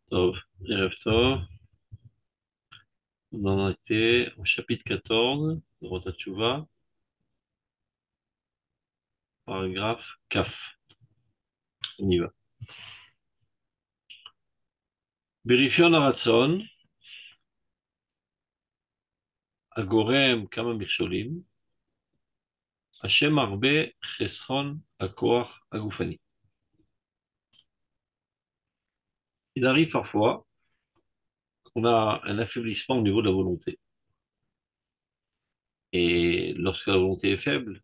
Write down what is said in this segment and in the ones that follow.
Tov, Erev Tov. On en était au chapitre 14 de Rosh Teshuvah, paragraphe Kaf. On y va. Berifion Aratzon, Agorem Kama Mirsholim, Hashem Arbe Chesron Akoach Agufani. Il arrive parfois qu'on a un affaiblissement au niveau de la volonté. Et lorsque la volonté est faible,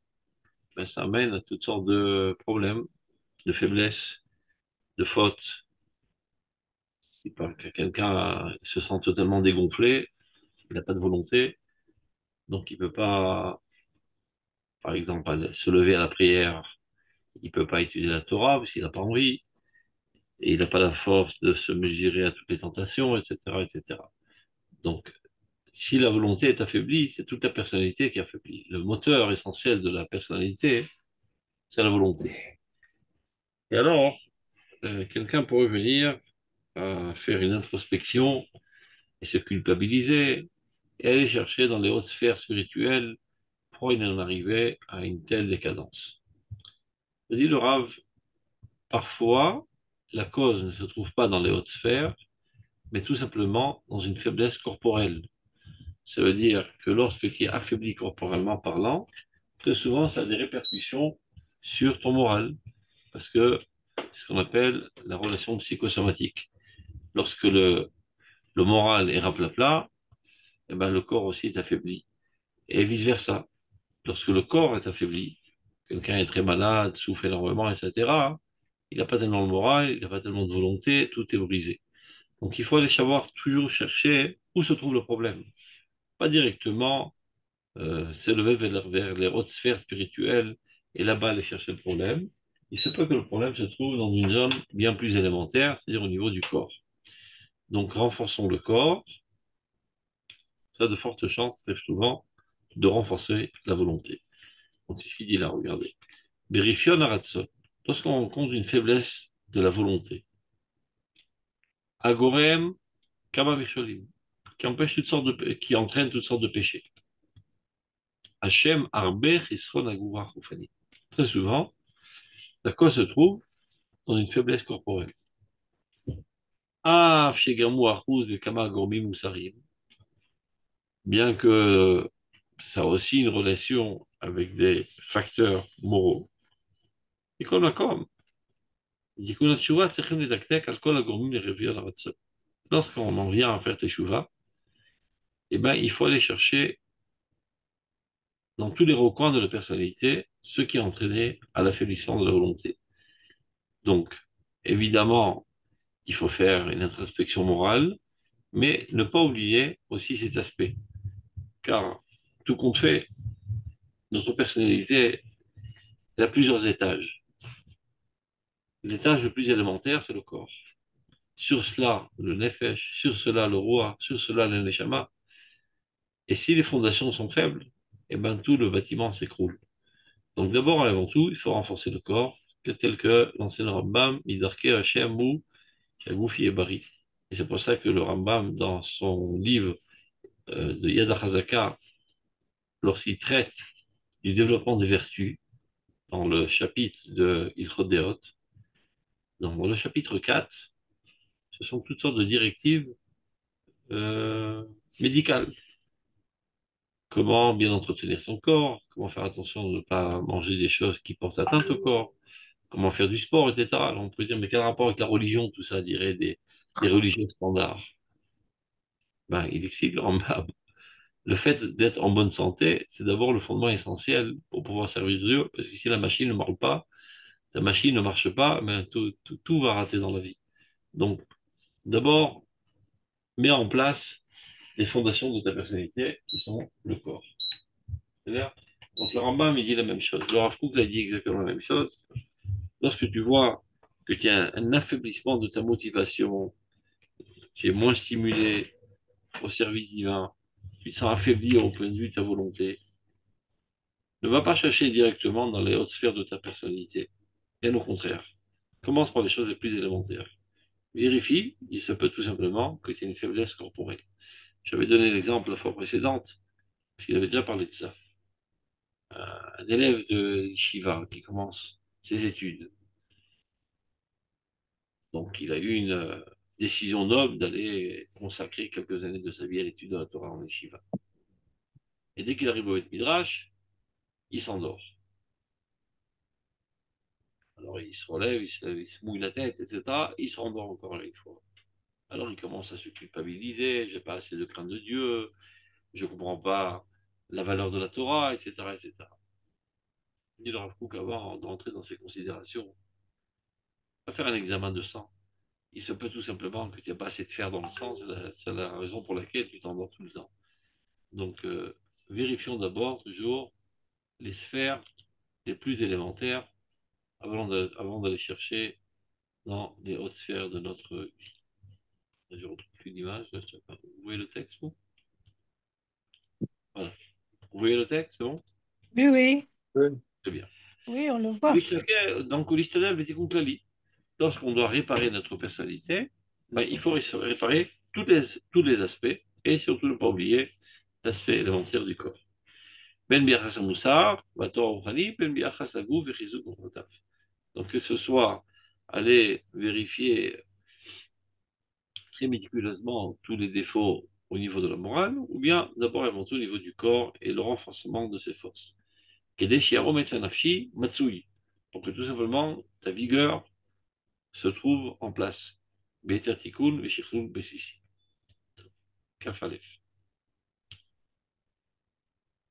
ben, ça amène à toutes sortes de problèmes, de faiblesses, de fautes. Si quelqu'un se sent totalement dégonflé, il n'a pas de volonté, donc il peut pas, par exemple, se lever à la prière, il peut pas étudier la Torah parce qu'il n'a pas envie, et il n'a pas la force de se mesurer à toutes les tentations, etc., etc. Donc, si la volonté est affaiblie, c'est toute la personnalité qui est affaiblie. Le moteur essentiel de la personnalité, c'est la volonté. Et alors, quelqu'un pourrait venir faire une introspection et se culpabiliser et aller chercher dans les hautes sphères spirituelles pourquoi il en arrivait à une telle décadence. Je dis le Rav, parfois, la cause ne se trouve pas dans les hautes sphères, mais tout simplement dans une faiblesse corporelle. Ça veut dire que lorsque tu es affaibli corporellement parlant, très souvent ça a des répercussions sur ton moral, parce que c'est ce qu'on appelle la relation psychosomatique. Lorsque le moral est raplapla, eh ben, le corps aussi est affaibli. Et vice-versa. Lorsque le corps est affaibli, quelqu'un est très malade, souffre énormément, etc., il n'a pas tellement le moral, il n'a pas tellement de volonté, tout est brisé. Donc il faut aller savoir toujours chercher où se trouve le problème. Pas directement s'élever vers les hautes sphères spirituelles et là-bas aller chercher le problème. Il se peut que le problème se trouve dans une zone bien plus élémentaire, c'est-à-dire au niveau du corps. Donc renforçons le corps, ça a de fortes chances, très souvent, de renforcer la volonté. Donc c'est ce qu'il dit là, regardez. Berifion aratso. Lorsqu'on rencontre une faiblesse de la volonté, agorem kama mesholim, qui empêche toutes sortes qui entraîne toutes sortes de péchés. Hachem arber isron agura choufani. Très souvent, la cause se trouve dans une faiblesse corporelle. Ah, fiegamu achuz de kama gormim musarim. Bien que ça a aussi une relation avec des facteurs moraux. Et comme, lorsqu'on en vient à faire teshuva, eh ben, il faut aller chercher dans tous les recoins de la personnalité ce qui a entraîné à l'affaiblissement de la volonté. Donc, évidemment, il faut faire une introspection morale, mais ne pas oublier aussi cet aspect. Car tout compte fait, notre personnalité elle a plusieurs étages. L'étage le plus élémentaire, c'est le corps. Sur cela, le nefesh, sur cela, le roi, sur cela, le neshama. Et si les fondations sont faibles, eh ben, tout le bâtiment s'écroule. Donc d'abord et avant tout, il faut renforcer le corps, tel que l'enseigne Rambam, Midarke Hashem ou Shagoufi et Bari. Et c'est pour ça que le Rambam, dans son livre de Yad HaZaka, lorsqu'il traite du développement des vertus, dans le chapitre de Ilchot Deot, dans le chapitre 4, ce sont toutes sortes de directives euh, médicales. Comment bien entretenir son corps, comment faire attention de ne pas manger des choses qui portent atteinte au corps, comment faire du sport, etc. Alors on peut dire, mais quel rapport avec la religion, tout ça, dirait des religieux standards? Ben, il explique le Rambam. Le fait d'être en bonne santé, c'est d'abord le fondement essentiel pour pouvoir servir Dieu, parce que si la machine ne marche pas, ta machine ne marche pas, ben, tout va rater dans la vie. Donc, d'abord, mets en place les fondations de ta personnalité, qui sont le corps. C'est-à-dire, donc le Rambam, il dit la même chose. Le Rav Kook a dit exactement la même chose. Lorsque tu vois que tu as un affaiblissement de ta motivation, tu es moins stimulé au service divin, tu te sens affaibli au point de vue de ta volonté, ne va pas chercher directement dans les hautes sphères de ta personnalité. Bien au contraire. Commence par les choses les plus élémentaires. vérifie, il se peut tout simplement que tu aies une faiblesse corporelle. J'avais donné l'exemple la fois précédente, parce qu'il avait déjà parlé de ça. Un élève de Shiva qui commence ses études. Donc, il a eu une décision noble d'aller consacrer quelques années de sa vie à l'étude de la Torah en Shiva. Et dès qu'il arrive au Bet Midrash, il s'endort. Alors, il se relève, il se mouille la tête, etc. Il se rendort encore une fois. Alors, il commence à se culpabiliser. J'ai pas assez de crainte de Dieu. Je comprends pas la valeur de la Torah, etc., etc. Il dit le Rav Kook avant d'entrer dans ces considérations, va faire un examen de sang. Il se peut tout simplement que tu n'aies pas assez de fer dans le sang, c'est la raison pour laquelle tu t'endors tout le temps. Donc, vérifions d'abord toujours les sphères les plus élémentaires avant d'aller chercher dans les hautes sphères de notre vie. Je ne retrouve plus d'image. Vous voyez le texte, vous? Voilà. Vous voyez le texte, c'est bon? Oui, oui, Oui. Très bien. oui, on le voit. Donc, lorsqu'on doit réparer notre personnalité, ben, il faut réparer tous les aspects et surtout ne pas oublier l'aspect élémentaire du corps. Ben biachas moussar, vator rouhani, ben biachas laguf et chizuk morotav. Donc que ce soit aller vérifier très méticuleusement tous les défauts au niveau de la morale, ou bien d'abord et avant tout au niveau du corps et le renforcement de ses forces. Kedeshi arom et sanafshi matsui. Pour que tout simplement ta vigueur se trouve en place. Beter tikun veshichlun besisi. Kafalef.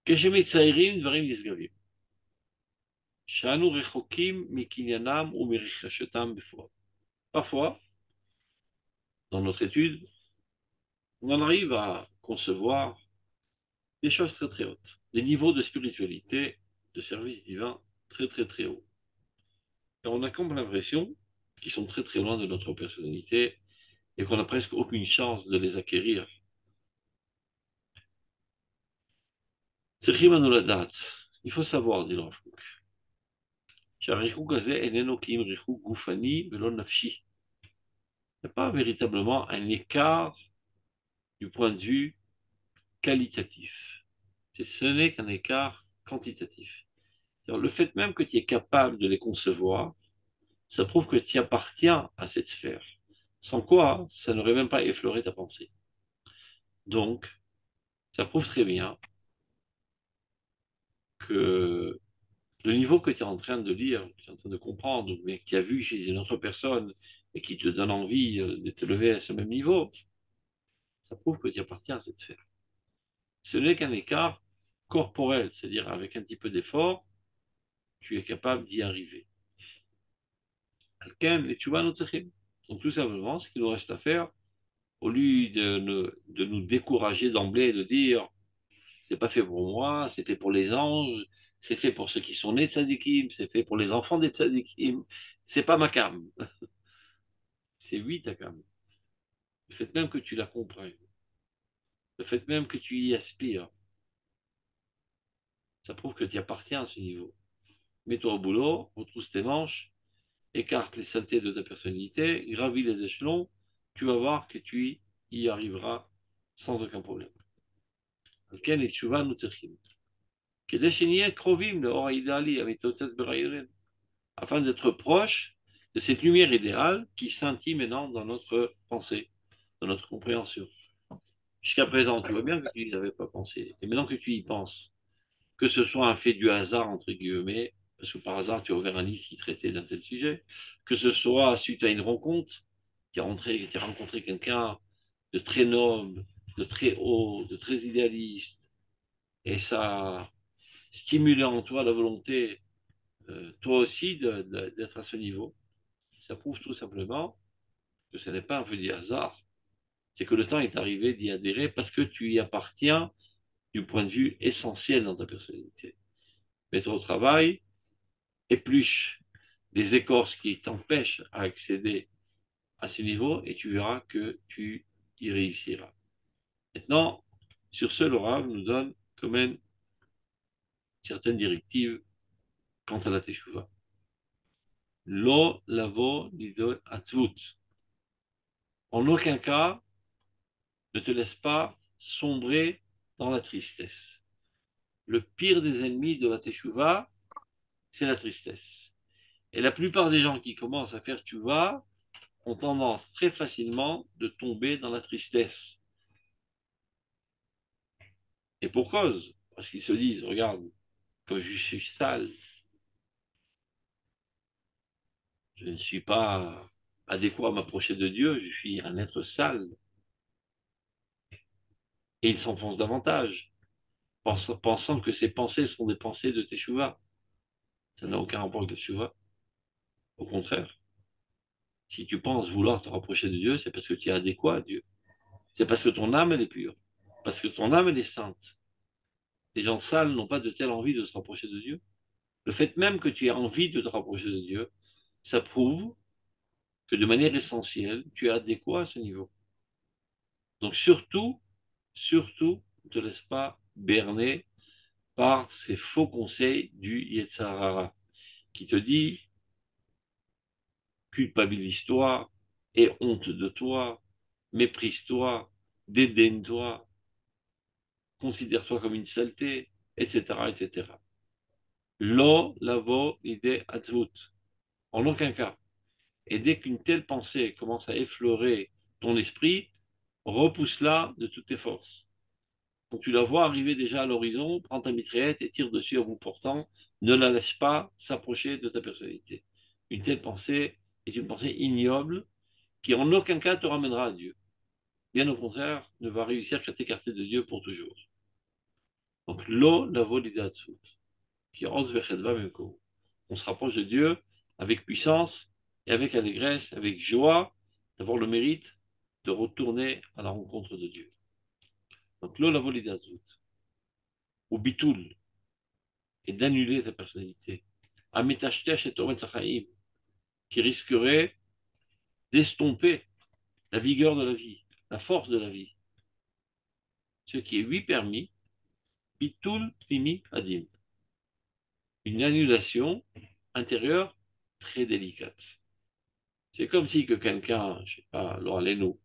Keshemet sairim dvarim nisgavim. Shanu rechokim mikinyanam ou merichashetam befort. Parfois, dans notre étude, on en arrive à concevoir des choses très très hautes, des niveaux de spiritualité, de service divin très très très hauts. Et on a comme l'impression qu'ils sont très très loin de notre personnalité et qu'on n'a presque aucune chance de les acquérir. Il faut savoir, dit l'enfant, il n'y a pas véritablement un écart du point de vue qualitatif. Ce n'est qu'un écart quantitatif. Le fait même que tu es capable de les concevoir, ça prouve que tu appartiens à cette sphère. Sans quoi, ça n'aurait même pas effleuré ta pensée. Donc, ça prouve très bien que le niveau que tu es en train de lire, que tu es en train de comprendre, mais que tu as vu chez une autre personne et qui te donne envie de te lever à ce même niveau, ça prouve que tu appartiens à cette sphère. Ce n'est qu'un écart corporel, c'est-à-dire avec un petit peu d'effort, tu es capable d'y arriver. Donc tout simplement, ce qu'il nous reste à faire, au lieu de nous décourager d'emblée, de dire c'est pas fait pour moi, c'est fait pour les anges, c'est fait pour ceux qui sont nés de tzadikim, c'est fait pour les enfants des tzadikim, c'est pas ma cam, c'est oui ta cam. Le fait même que tu la comprennes, le fait même que tu y aspires, ça prouve que tu appartiens à ce niveau. Mets-toi au boulot, retrousse tes manches, écarte les saletés de ta personnalité, gravis les échelons, tu vas voir que tu y arriveras sans aucun problème. Afin d'être proche de cette lumière idéale qui scintille maintenant dans notre pensée, dans notre compréhension. Jusqu'à présent, tu vois bien que tu n'y avais pas pensé. Et maintenant que tu y penses, que ce soit un fait du hasard, entre guillemets, parce que par hasard, tu as ouvert un livre qui traitait d'un tel sujet, que ce soit suite à une rencontre, tu as rencontré quelqu'un de très noble, de très haut, de très idéaliste, et ça a stimulé en toi la volonté, toi aussi, d'être à ce niveau. Ça prouve tout simplement que ce n'est pas un fait du hasard, c'est que le temps est arrivé d'y adhérer parce que tu y appartiens du point de vue essentiel dans ta personnalité. Mets-toi au travail, épluche les écorces qui t'empêchent à accéder à ces niveaux et tu verras que tu y réussiras. Maintenant, sur ce, Laura nous donne quand même certaines directives quant à la teshuva. Lo lavo lidol atzvut. En aucun cas, ne te laisse pas sombrer dans la tristesse. Le pire des ennemis de la teshuva, c'est la tristesse. Et la plupart des gens qui commencent à faire teshuva ont tendance très facilement de tomber dans la tristesse. Et pour cause, parce qu'ils se disent, regarde, comme je suis sale, je ne suis pas adéquat à m'approcher de Dieu, je suis un être sale. Et ils s'enfoncent davantage, pensant que ces pensées sont des pensées de teshuva. Ça n'a aucun rapport avec le teshuva. Au contraire, si tu penses vouloir te rapprocher de Dieu, c'est parce que tu es adéquat à Dieu. C'est parce que ton âme, elle est pure. Parce que ton âme, elle est sainte. Les gens sales n'ont pas de telle envie de se rapprocher de Dieu. Le fait même que tu aies envie de te rapprocher de Dieu, ça prouve que de manière essentielle, tu es adéquat à ce niveau. Donc surtout, ne te laisse pas berner par ces faux conseils du Yetzarara, qui te dit culpabilise-toi, aie honte de toi, méprise-toi, dédaigne-toi, considère-toi comme une saleté, etc., etc. Lo lavo ide atzvut. En aucun cas. Et dès qu'une telle pensée commence à effleurer ton esprit, repousse-la de toutes tes forces. Quand tu la vois arriver déjà à l'horizon, prends ta mitraillette et tire dessus à bout portant. Ne la laisse pas s'approcher de ta personnalité. Une telle pensée est une pensée ignoble qui en aucun cas te ramènera à Dieu. Bien au contraire, ne va réussir qu'à t'écarter de Dieu pour toujours. Donc, lo lavo lidatsut, qui ose vechedva memko. On se rapproche de Dieu avec puissance et avec allégresse, avec joie, d'avoir le mérite de retourner à la rencontre de Dieu. Donc, lo lavo lidatsut, ou bitul, et d'annuler ta personnalité. Ametachtesh et Oretz Chaim, qui risquerait d'estomper la vigueur de la vie, la force de la vie. Ce qui est lui permis, bitul primi adim. Une annulation intérieure très délicate. C'est comme si que quelqu'un, je sais pas, Leno,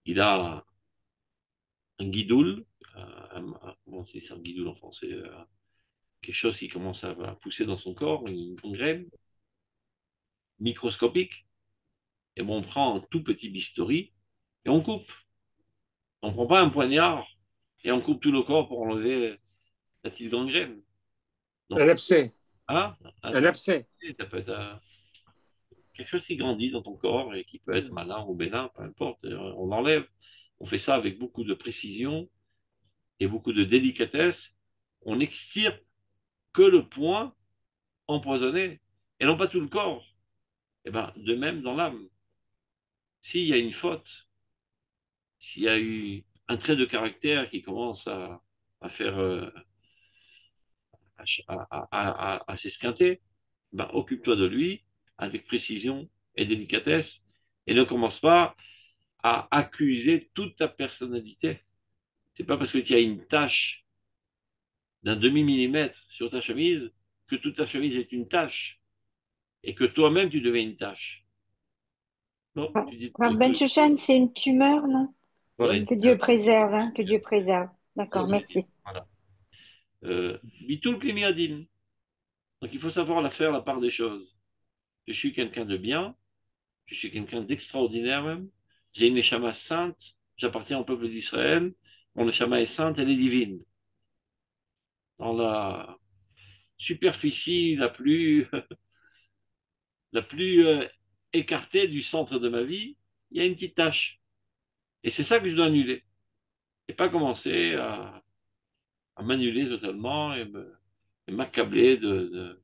il a un guidoul, comment c'est un guidoul en français, quelque chose qui commence à pousser dans son corps, une gangrène microscopique, et bon, on prend un tout petit bistouri et on coupe. On ne prend pas un poignard et on coupe tout le corps pour enlever la petite gangrène. Un Non. abcès, Hein? Un un tout abcès. petit, ça peut être quelque chose qui grandit dans ton corps et qui peut être Mm. malin ou bénin, peu importe. On enlève. On fait ça avec beaucoup de précision et beaucoup de délicatesse. On n'extirpe que le point empoisonné et non pas tout le corps. Et ben, de même dans l'âme. S'il y a une faute, s'il y a eu un trait de caractère qui commence à faire à s'esquinter, ben, occupe-toi de lui avec précision et délicatesse et ne commence pas à accuser toute ta personnalité. C'est pas parce que tu as une tache d'un demi-millimètre sur ta chemise que toute ta chemise est une tache et que toi-même tu deviens une tache. Non, tu dis Rav Ben Shushan, c'est une tumeur, non? voilà, Que Dieu préserve, hein, que Dieu préserve. D'accord, merci. voilà. Bitul Klimiadim. Donc il faut savoir faire la part des choses. Je suis quelqu'un de bien, je suis quelqu'un d'extraordinaire même. J'ai une neshama sainte, j'appartiens au peuple d'Israël. Mon neshama est sainte, elle est divine. Dans la superficie la plus écartée du centre de ma vie, il y a une petite tache. Et c'est ça que je dois annuler. Et pas commencer à m'annuler totalement et m'accabler de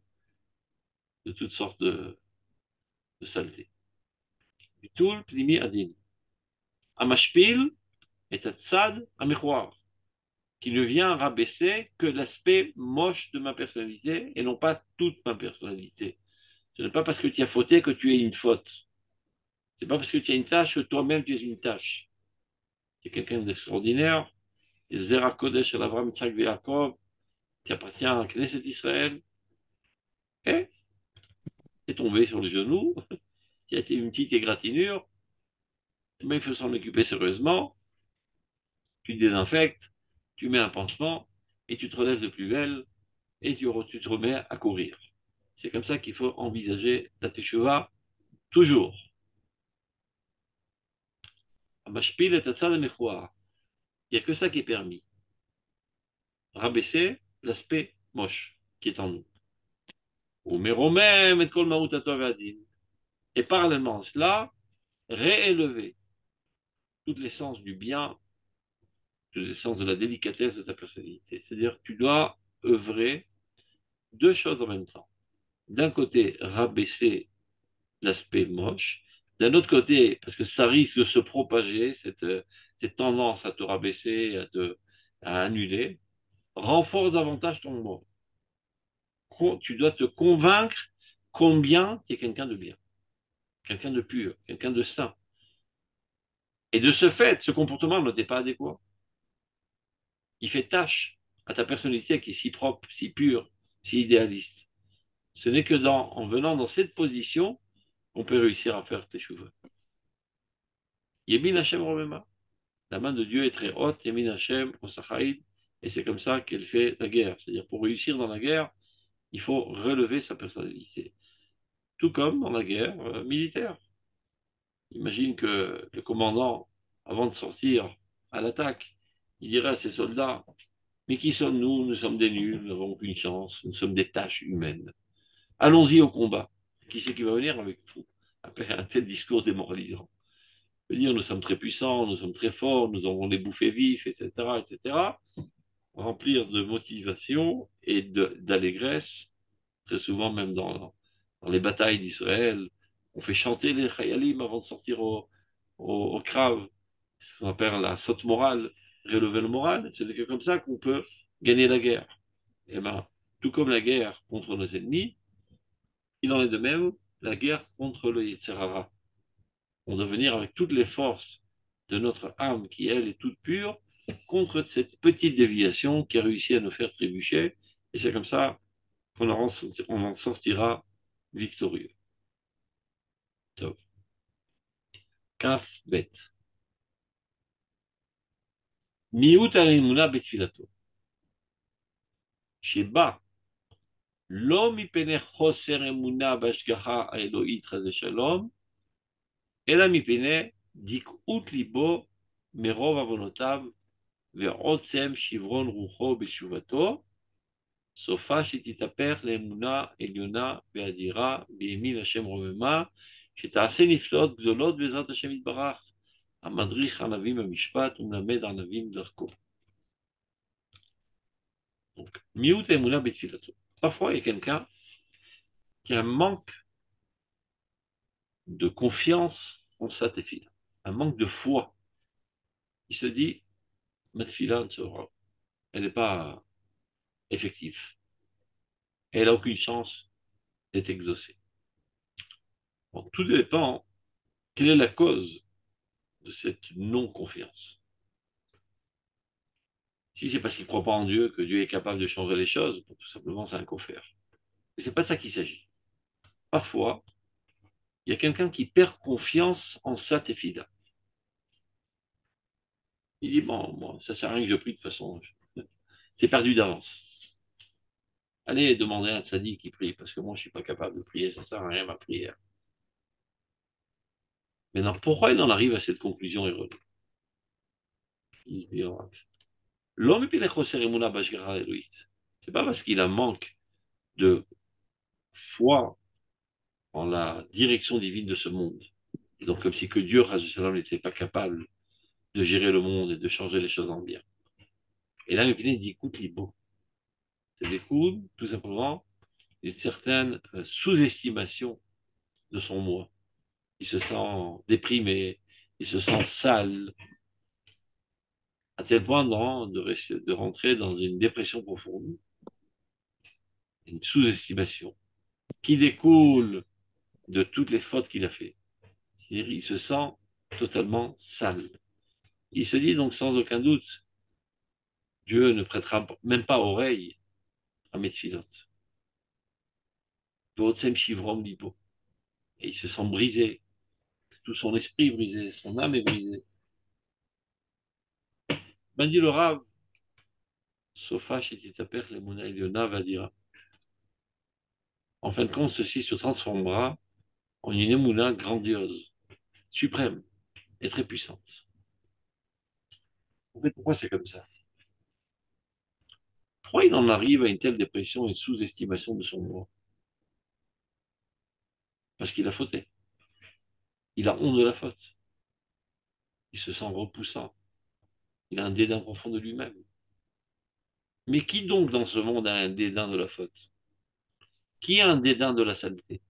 toutes sortes de saletés. Bitul Plimi Adin. Amashpil est Tzad Amechouar, qui ne vient rabaisser que l'aspect moche de ma personnalité et non pas toute ma personnalité. Ce n'est pas parce que tu as fauté que tu es une faute. C'est pas parce que tu as une tâche que toi-même tu es une tâche. Tu es quelqu'un d'extraordinaire. Et Zera Kodesh El Avram Tzak Yaakov, qui appartient à la Knesset d'Israël, et est tombé sur le genou, qui a été une petite égratignure, Mais il faut s'en occuper sérieusement. Tu te désinfectes, tu mets un pansement, et tu te relèves de plus belle, et tu te remets à courir. C'est comme ça qu'il faut envisager la teshuva toujours. Amashpil et tatzad mechoar. Il n'y a que ça qui est permis. Rabaisser l'aspect moche qui est en nous. Ou meromem et kol maoutato ve'adin. Et parallèlement à cela, réélever toute l'essence du bien, toute l'essence de la délicatesse de ta personnalité. C'est-à-dire que tu dois œuvrer deux choses en même temps. D'un côté, rabaisser l'aspect moche. D'un autre côté, parce que ça risque de se propager, cette tendance à te rabaisser, à annuler, renforce davantage ton moi. Tu dois te convaincre combien tu es quelqu'un de bien, quelqu'un de pur, quelqu'un de sain. Et de ce fait, ce comportement ne t'est pas adéquat. Il fait tâche à ta personnalité qui est si propre, si pure, si idéaliste. Ce n'est que en venant dans cette position qu'on peut réussir à faire tes cheveux. Yemin Hashem Romema. La main de Dieu est très haute, Yemin Hashem Osachaïd, et c'est comme ça qu'elle fait la guerre. C'est-à-dire, pour réussir dans la guerre, il faut relever sa personnalité. Tout comme dans la guerre militaire. Imagine que le commandant, avant de sortir à l'attaque, il dirait à ses soldats, mais qui sommes-nous? Nous sommes des nuls, nous n'avons aucune chance, nous sommes des tâches humaines. Allons-y au combat. Qui c'est qui va venir avec nous? Après un tel discours démoralisant. Je veux dire, nous sommes très puissants, nous sommes très forts, nous avons les bouffées vifs, etc., etc. Remplir de motivation et d'allégresse, très souvent même dans les batailles d'Israël, on fait chanter les Chayalim avant de sortir au Krav. C'est ce qu'on appelle la saute morale, relever le moral. C'est que comme ça qu'on peut gagner la guerre. Et ben, tout comme la guerre contre nos ennemis, il en est de même la guerre contre le Yetzirara. On doit venir avec toutes les forces de notre âme qui, elle, est toute pure, contre cette petite déviation qui a réussi à nous faire trébucher. Et c'est comme ça on en sortira victorieux. Top. Kaf bet. Miut arimuna betfilato. Sheba. לא מפני חוסר אמונה בהשגחה האלוהית חס ושלום, אלא מפני דקעות ליבו מרוב עוונותיו ועוצם שברון רוחו בתשובתו, סופה שתתהפך לאמונה עליונה ואדירה בימין השם רוממה, שתעשה נפלאות גדולות בעזרת השם יתברך, המדריך ענבים במשפט ומלמד ענבים דרכו. Donc, מיעוט האמונה בתפילתו. Parfois, il y a quelqu'un qui a un manque de confiance en sa tefila, un manque de foi. Il se dit, ma tefila, elle n'est pas effective. Elle n'a aucune chance d'être exaucée. Bon, tout dépend quelle est la cause de cette non-confiance. Si c'est parce qu'il ne croit pas en Dieu, que Dieu est capable de changer les choses, tout simplement, c'est un confère. Mais c'est pas de ça qu'il s'agit. Parfois, il y a quelqu'un qui perd confiance en sa tefila. Il dit, bon, moi, ça sert à rien que je prie de toute façon. C'est perdu d'avance. Allez demander à un tzaddik qui prie, parce que moi, je ne suis pas capable de prier, ça sert à rien ma prière. Maintenant, pourquoi il en arrive à cette conclusion erronée? Il se dit, oh, l'homme c'est pas parce qu'il a un manque de foi en la direction divine de ce monde. Et donc, comme si que Dieu, n'était pas capable de gérer le monde et de changer les choses en bien. Et là, il dit, écoute, Libo. C'est écoute, tout simplement, une certaine sous-estimation de son moi. Il se sent déprimé, il se sent sale, à tel point de rentrer dans une dépression profonde, une sous-estimation, qui découle de toutes les fautes qu'il a fait. C'est-à-dire, il se sent totalement sale. Il se dit donc sans aucun doute, Dieu ne prêtera même pas oreille à mes tfilotes. Et il se sent brisé. tout son esprit est brisé, son âme est brisée. Ben dit le Rav, Sofa Shetitaper Lemuna Eliona va dire, en fin de compte, ceci se transformera en une émouna grandiose, suprême et très puissante. En fait, pourquoi c'est comme ça? Pourquoi il en arrive à une telle dépression et sous-estimation de son moi? Parce qu'il a fauté. Il a honte de la faute. Il se sent repoussant. Il a un dédain profond de lui-même. Mais qui donc dans ce monde a un dédain de la faute? Qui a un dédain de la saleté?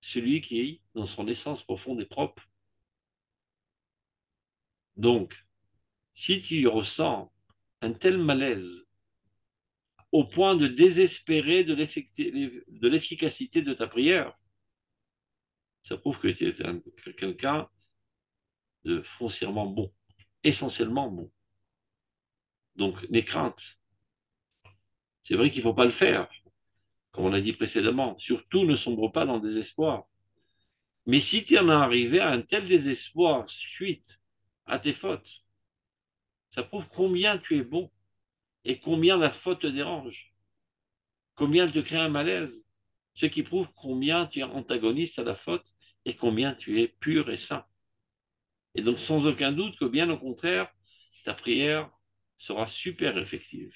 Celui qui, dans son essence profonde, est propre. Donc, si tu ressens un tel malaise au point de désespérer de l'efficacité de ta prière, ça prouve que tu es quelqu'un de foncièrement bon, essentiellement bon. Donc, n'aie crainte. C'est vrai qu'il ne faut pas le faire, comme on l'a dit précédemment. Surtout, ne sombre pas dans le désespoir. Mais si tu en es arrivé à un tel désespoir suite à tes fautes, ça prouve combien tu es bon et combien la faute te dérange, combien elle te crée un malaise, ce qui prouve combien tu es antagoniste à la faute et combien tu es pur et saint. Et donc, sans aucun doute que bien au contraire, ta prière sera super effective.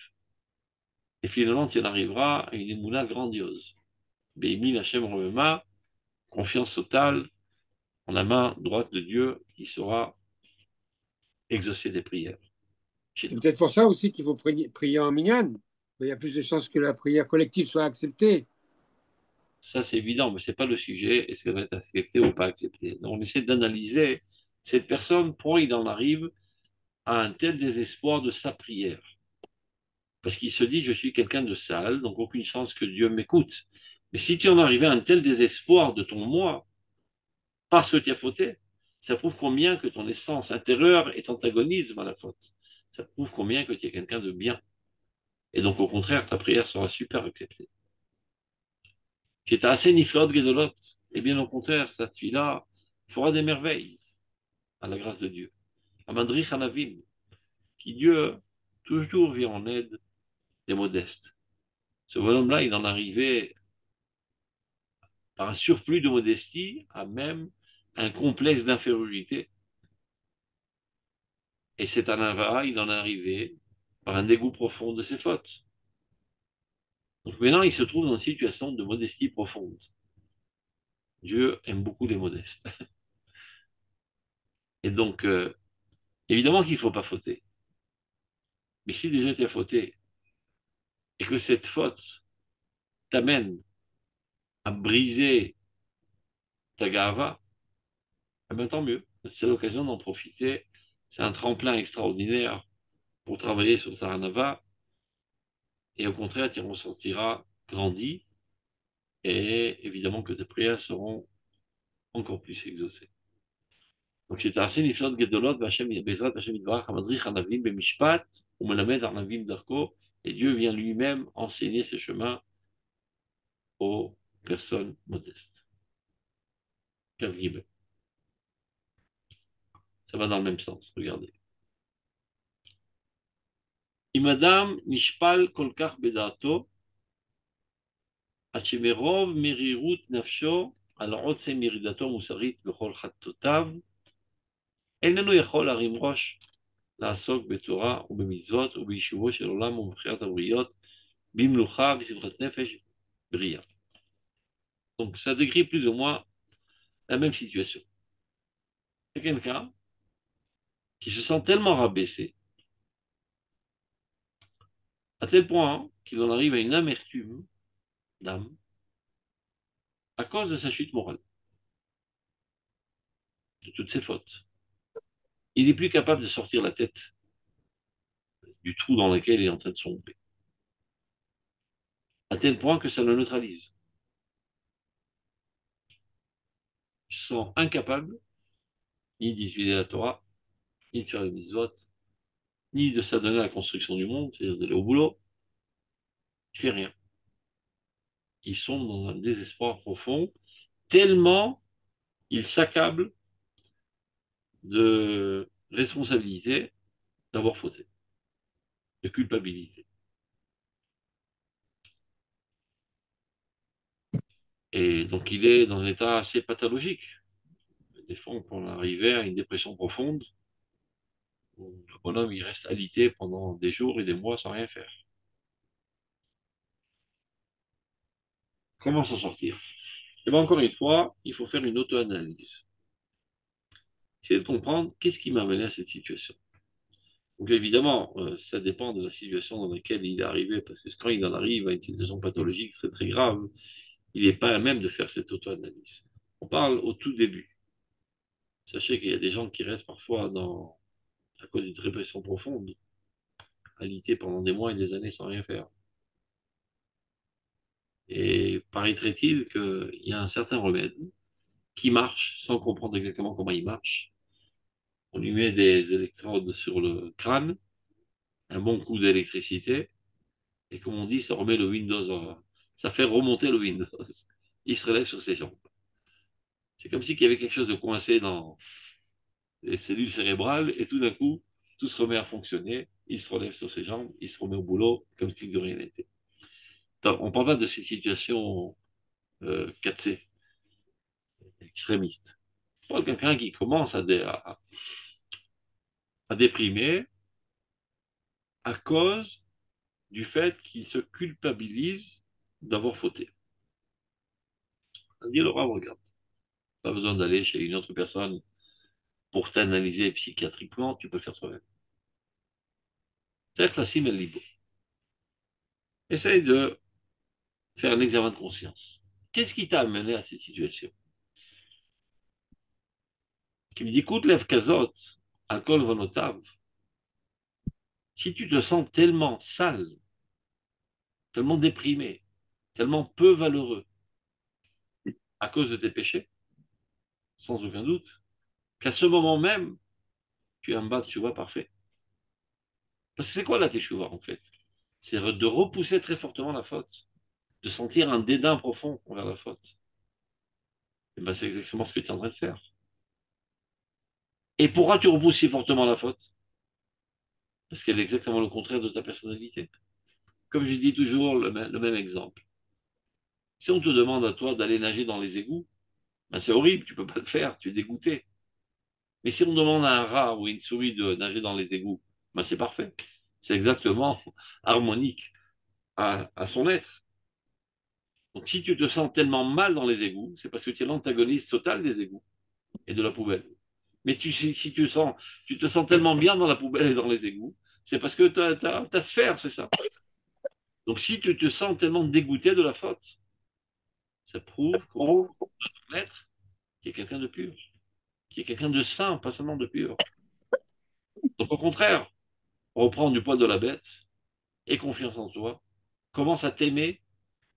Et finalement, tu en arriveras à une émouna grandiose. Bémi Hachem Revema, confiance totale en la main droite de Dieu qui saura exaucer des prières chez C'est toi. peut-être pour ça aussi qu'il faut prier en minyan. Il y a plus de chances que la prière collective soit acceptée. Ça, c'est évident, mais ce n'est pas le sujet. Est-ce qu'elle va être acceptée ou pas acceptée? Donc, on essaie d'analyser cette personne, pourquoi il en arrive à un tel désespoir de sa prière. Parce qu'il se dit, je suis quelqu'un de sale, donc aucune chance que Dieu m'écoute. Mais si tu en arrives à un tel désespoir de ton moi, parce que tu as fauté, ça prouve combien que ton essence intérieure est antagonisme à la faute. Ça prouve combien que tu es quelqu'un de bien. Et donc, au contraire, ta prière sera super acceptée. Qui est assez niflot gedolot. Et bien au contraire, cette fille-là fera des merveilles à la grâce de Dieu. Amadrich Hanavim, qui Dieu toujours vient en aide des modestes. Ce bonhomme-là, il en arrivait par un surplus de modestie à même un complexe d'infériorité. Et cet Anava, il en est arrivé par un dégoût profond de ses fautes. Donc maintenant, il se trouve dans une situation de modestie profonde. Dieu aime beaucoup les modestes. Et donc, évidemment qu'il ne faut pas fauter. Mais si déjà tu as fauté et que cette faute t'amène à briser ta gava, eh bien, tant mieux. C'est l'occasion d'en profiter. C'est un tremplin extraordinaire pour travailler sur ta hanava. Et au contraire, tu en ressentiras grandi. Et évidemment que tes prières seront encore plus exaucées. Donc, c'est assez niflot gedolot, Bezrat Hashem Yitbarach, Hamadrich Hanavim, Bemishpat, ou Melamed Hanavim Darko. Et Dieu vient lui-même enseigner ses chemins aux personnes modestes. Kav Gimel. Ça va dans le même sens, regardez. אם אדם נשפל כל כך בדעתו, עד שמרוב מרירות נפשו על עוצם ירידתו המוסרית בכל חטאותיו, איננו יכול להרים ראש לעסוק בתורה ובמצוות וביישובו של עולם ובבחירת הבריות, במלוכה ושמחת נפש בריאה. Donc ça décrit plus ou moins la même situation. C'est quelqu'un qui se sent tellement rabaissé, à tel point qu'il en arrive à une amertume d'âme à cause de sa chute morale, de toutes ses fautes. Il n'est plus capable de sortir la tête du trou dans lequel il est en train de sombrer, à tel point que ça le neutralise. Il se sent incapable ni d'étudier la Torah, ni de faire les mitzvot, ni de s'adonner à la construction du monde, c'est-à-dire d'aller au boulot. Il ne fait rien. Il sombre dans un désespoir profond, tellement il s'accable de responsabilité d'avoir fauté, de culpabilité. Et donc il est dans un état assez pathologique. Des fois, on peut arriver à une dépression profonde où le bonhomme il reste alité pendant des jours et des mois sans rien faire. Comment s'en sortir? Et bien encore une fois, il faut faire une auto-analyse. Essayer de comprendre qu'est-ce qui m'a amené à cette situation. Donc évidemment, ça dépend de la situation dans laquelle il est arrivé, parce que quand il en arrive à une situation pathologique très très grave, il n'est pas à même de faire cette auto-analyse. On parle au tout début. Sachez qu'il y a des gens qui restent parfois à cause d'une dépression profonde, alité pendant des mois et des années sans rien faire. Et paraîtrait-il qu'il y a un certain remède qui marche sans comprendre exactement comment il marche. On lui met des électrodes sur le crâne, un bon coup d'électricité, et comme on dit, ça remet le Windows, ça fait remonter le Windows. Il se relève sur ses jambes. C'est comme si il y avait quelque chose de coincé dans les cellules cérébrales, et tout d'un coup, tout se remet à fonctionner, il se relève sur ses jambes, il se remet au boulot, comme si de rien n'était. On parle pas de ces situations 4C, extrémistes. On parle de quelqu'un qui commence à déprimer à cause du fait qu'il se culpabilise d'avoir fauté. On dit, Laura, regarde, pas besoin d'aller chez une autre personne pour t'analyser psychiatriquement, tu peux le faire toi-même. C'est-à-dire que la cime est libre. Essaye de faire un examen de conscience. Qu'est-ce qui t'a amené à cette situation? Qui me dit, écoute, lève kazot, alcool vonotav. Si tu te sens tellement sale, tellement déprimé, tellement peu valeureux à cause de tes péchés, sans aucun doute, qu'à ce moment même, tu es un bas de tchouva parfait. Parce que c'est quoi la teshuva en fait? C'est de repousser très fortement la faute, de sentir un dédain profond envers la faute. Et ben, c'est exactement ce que tu es en train de faire. Et pourquoi tu repousses si fortement la faute? Parce qu'elle est exactement le contraire de ta personnalité. Comme je dis toujours le même exemple. Si on te demande à toi d'aller nager dans les égouts, ben c'est horrible, tu peux pas le faire, tu es dégoûté. Mais si on demande à un rat ou à une souris de nager dans les égouts, ben c'est parfait. C'est exactement harmonique à son être. Donc si tu te sens tellement mal dans les égouts, c'est parce que tu es l'antagoniste total des égouts et de la poubelle. Mais si tu te sens tellement bien dans la poubelle et dans les égouts, c'est parce que ta sphère, c'est ça. Donc si tu te sens tellement dégoûté de la faute, ça prouve qu'au fond de ton être, qui est quelqu'un de pur, qui est quelqu'un de saint, pas seulement de pur. Donc au contraire, reprends du poil de la bête, aie confiance en toi, commence à t'aimer,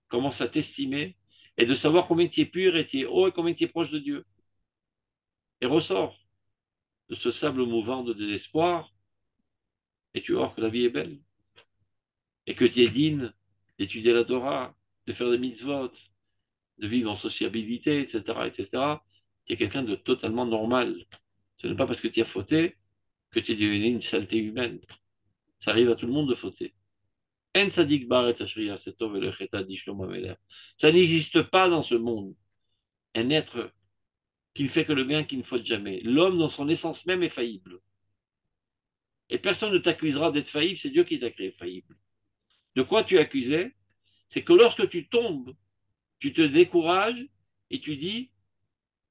commence à t'estimer, et de savoir combien tu es pur et tu es haut et combien tu es proche de Dieu. Et ressors de ce sable mouvant de désespoir, et tu vas voir que la vie est belle, et que tu es digne d'étudier la Torah, de faire des mitzvot, de vivre en sociabilité, etc., etc. Tu es quelqu'un de totalement normal. Ce n'est pas parce que tu as fauté que tu es devenu une saleté humaine. Ça arrive à tout le monde de fauter. En tzadik baret ashriya setov elecheta dit Shlomo Ameler. Ça n'existe pas dans ce monde un être qui ne fait que le bien, qui ne faute jamais. L'homme, dans son essence même, est faillible. Et personne ne t'accusera d'être faillible, c'est Dieu qui t'a créé faillible. De quoi tu es accusé? C'est que lorsque tu tombes, tu te décourages et tu dis,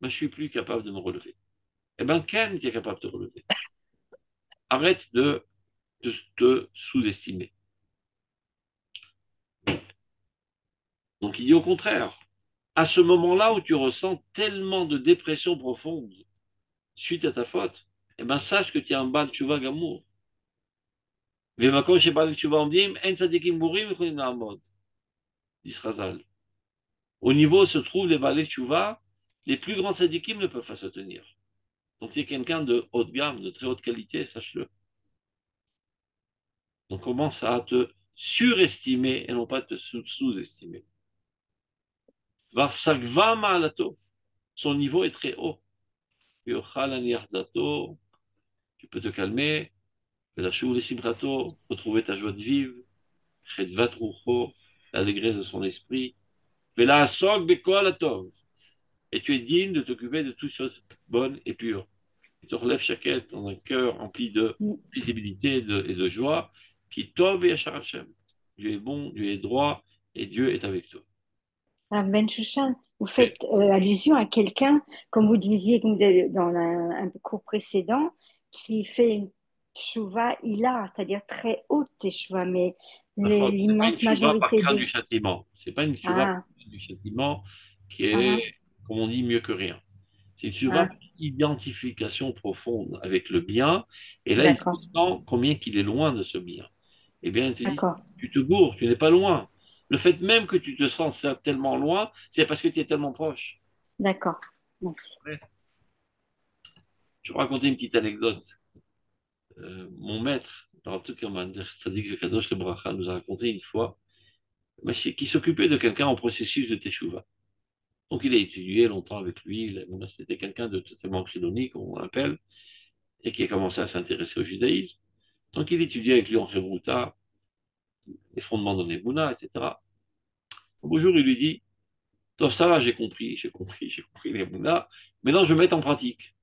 ben, je suis plus capable de me relever. Eh bien, Ken qui est capable de te relever. Arrête de te sous-estimer. Donc il dit au contraire, à ce moment-là où tu ressens tellement de dépression profonde suite à ta faute, eh ben sache que tu es un Baal Tshuva Gamour. Au niveau où se trouvent les Baal Tshuva, les plus grands tzadikim ne peuvent pas se tenir. Donc tu es quelqu'un de haute gamme, de très haute qualité, sache-le. Donc commence à te surestimer et non pas te sous-estimer. Son niveau est très haut. Yochal aniach dato, tu peux te calmer, Velashou le simrato, retrouver ta joie de vivre, Chedvat rucho, l'allégresse de son esprit, Vela asok bekol atov, et tu es digne de t'occuper de toutes choses bonnes et pures. Tu te relèves chaque dans un cœur rempli de Mm. visibilité et de joie, qui tov et Yashar Hashem. Dieu est bon, Dieu est droit, et Dieu est avec toi. Ah, Ben Chouchan, vous Et faites allusion à quelqu'un, comme vous disiez donc, dans un cours précédent, qui fait une tchouva ila, c'est-à-dire très haute tchouva, mais c'est pas une l'immense tchouva par majorité crainte des... du châtiment. C'est pas une tchouva par Ah, crainte du châtiment qui ah, est, comme on dit, mieux que rien. C'est une tchouva ah, par identification profonde avec le bien. Et là, il te d'accord, sent combien qu'il est loin de ce bien. Eh bien, il te dit, d'accord, tu te gourres, tu n'es pas loin. Le fait même que tu te sens tellement loin, c'est parce que tu es tellement proche. d'accord. Merci. Ouais. Je vais raconter une petite anecdote. Mon maître, en tout cas, Tzadik Kadosh le Bracha, nous a raconté une fois qui s'occupait de quelqu'un en processus de teshuva. Donc il a étudié longtemps avec lui. C'était quelqu'un de totalement chilonique, on l'appelle, et qui a commencé à s'intéresser au judaïsme. Donc il étudiait avec lui en Hebrouta, les fondements de l'Emouna, etc. Un beau jour, il lui dit, Tov, ça va, j'ai compris l'Emouna. Maintenant, je vais mettre en pratique.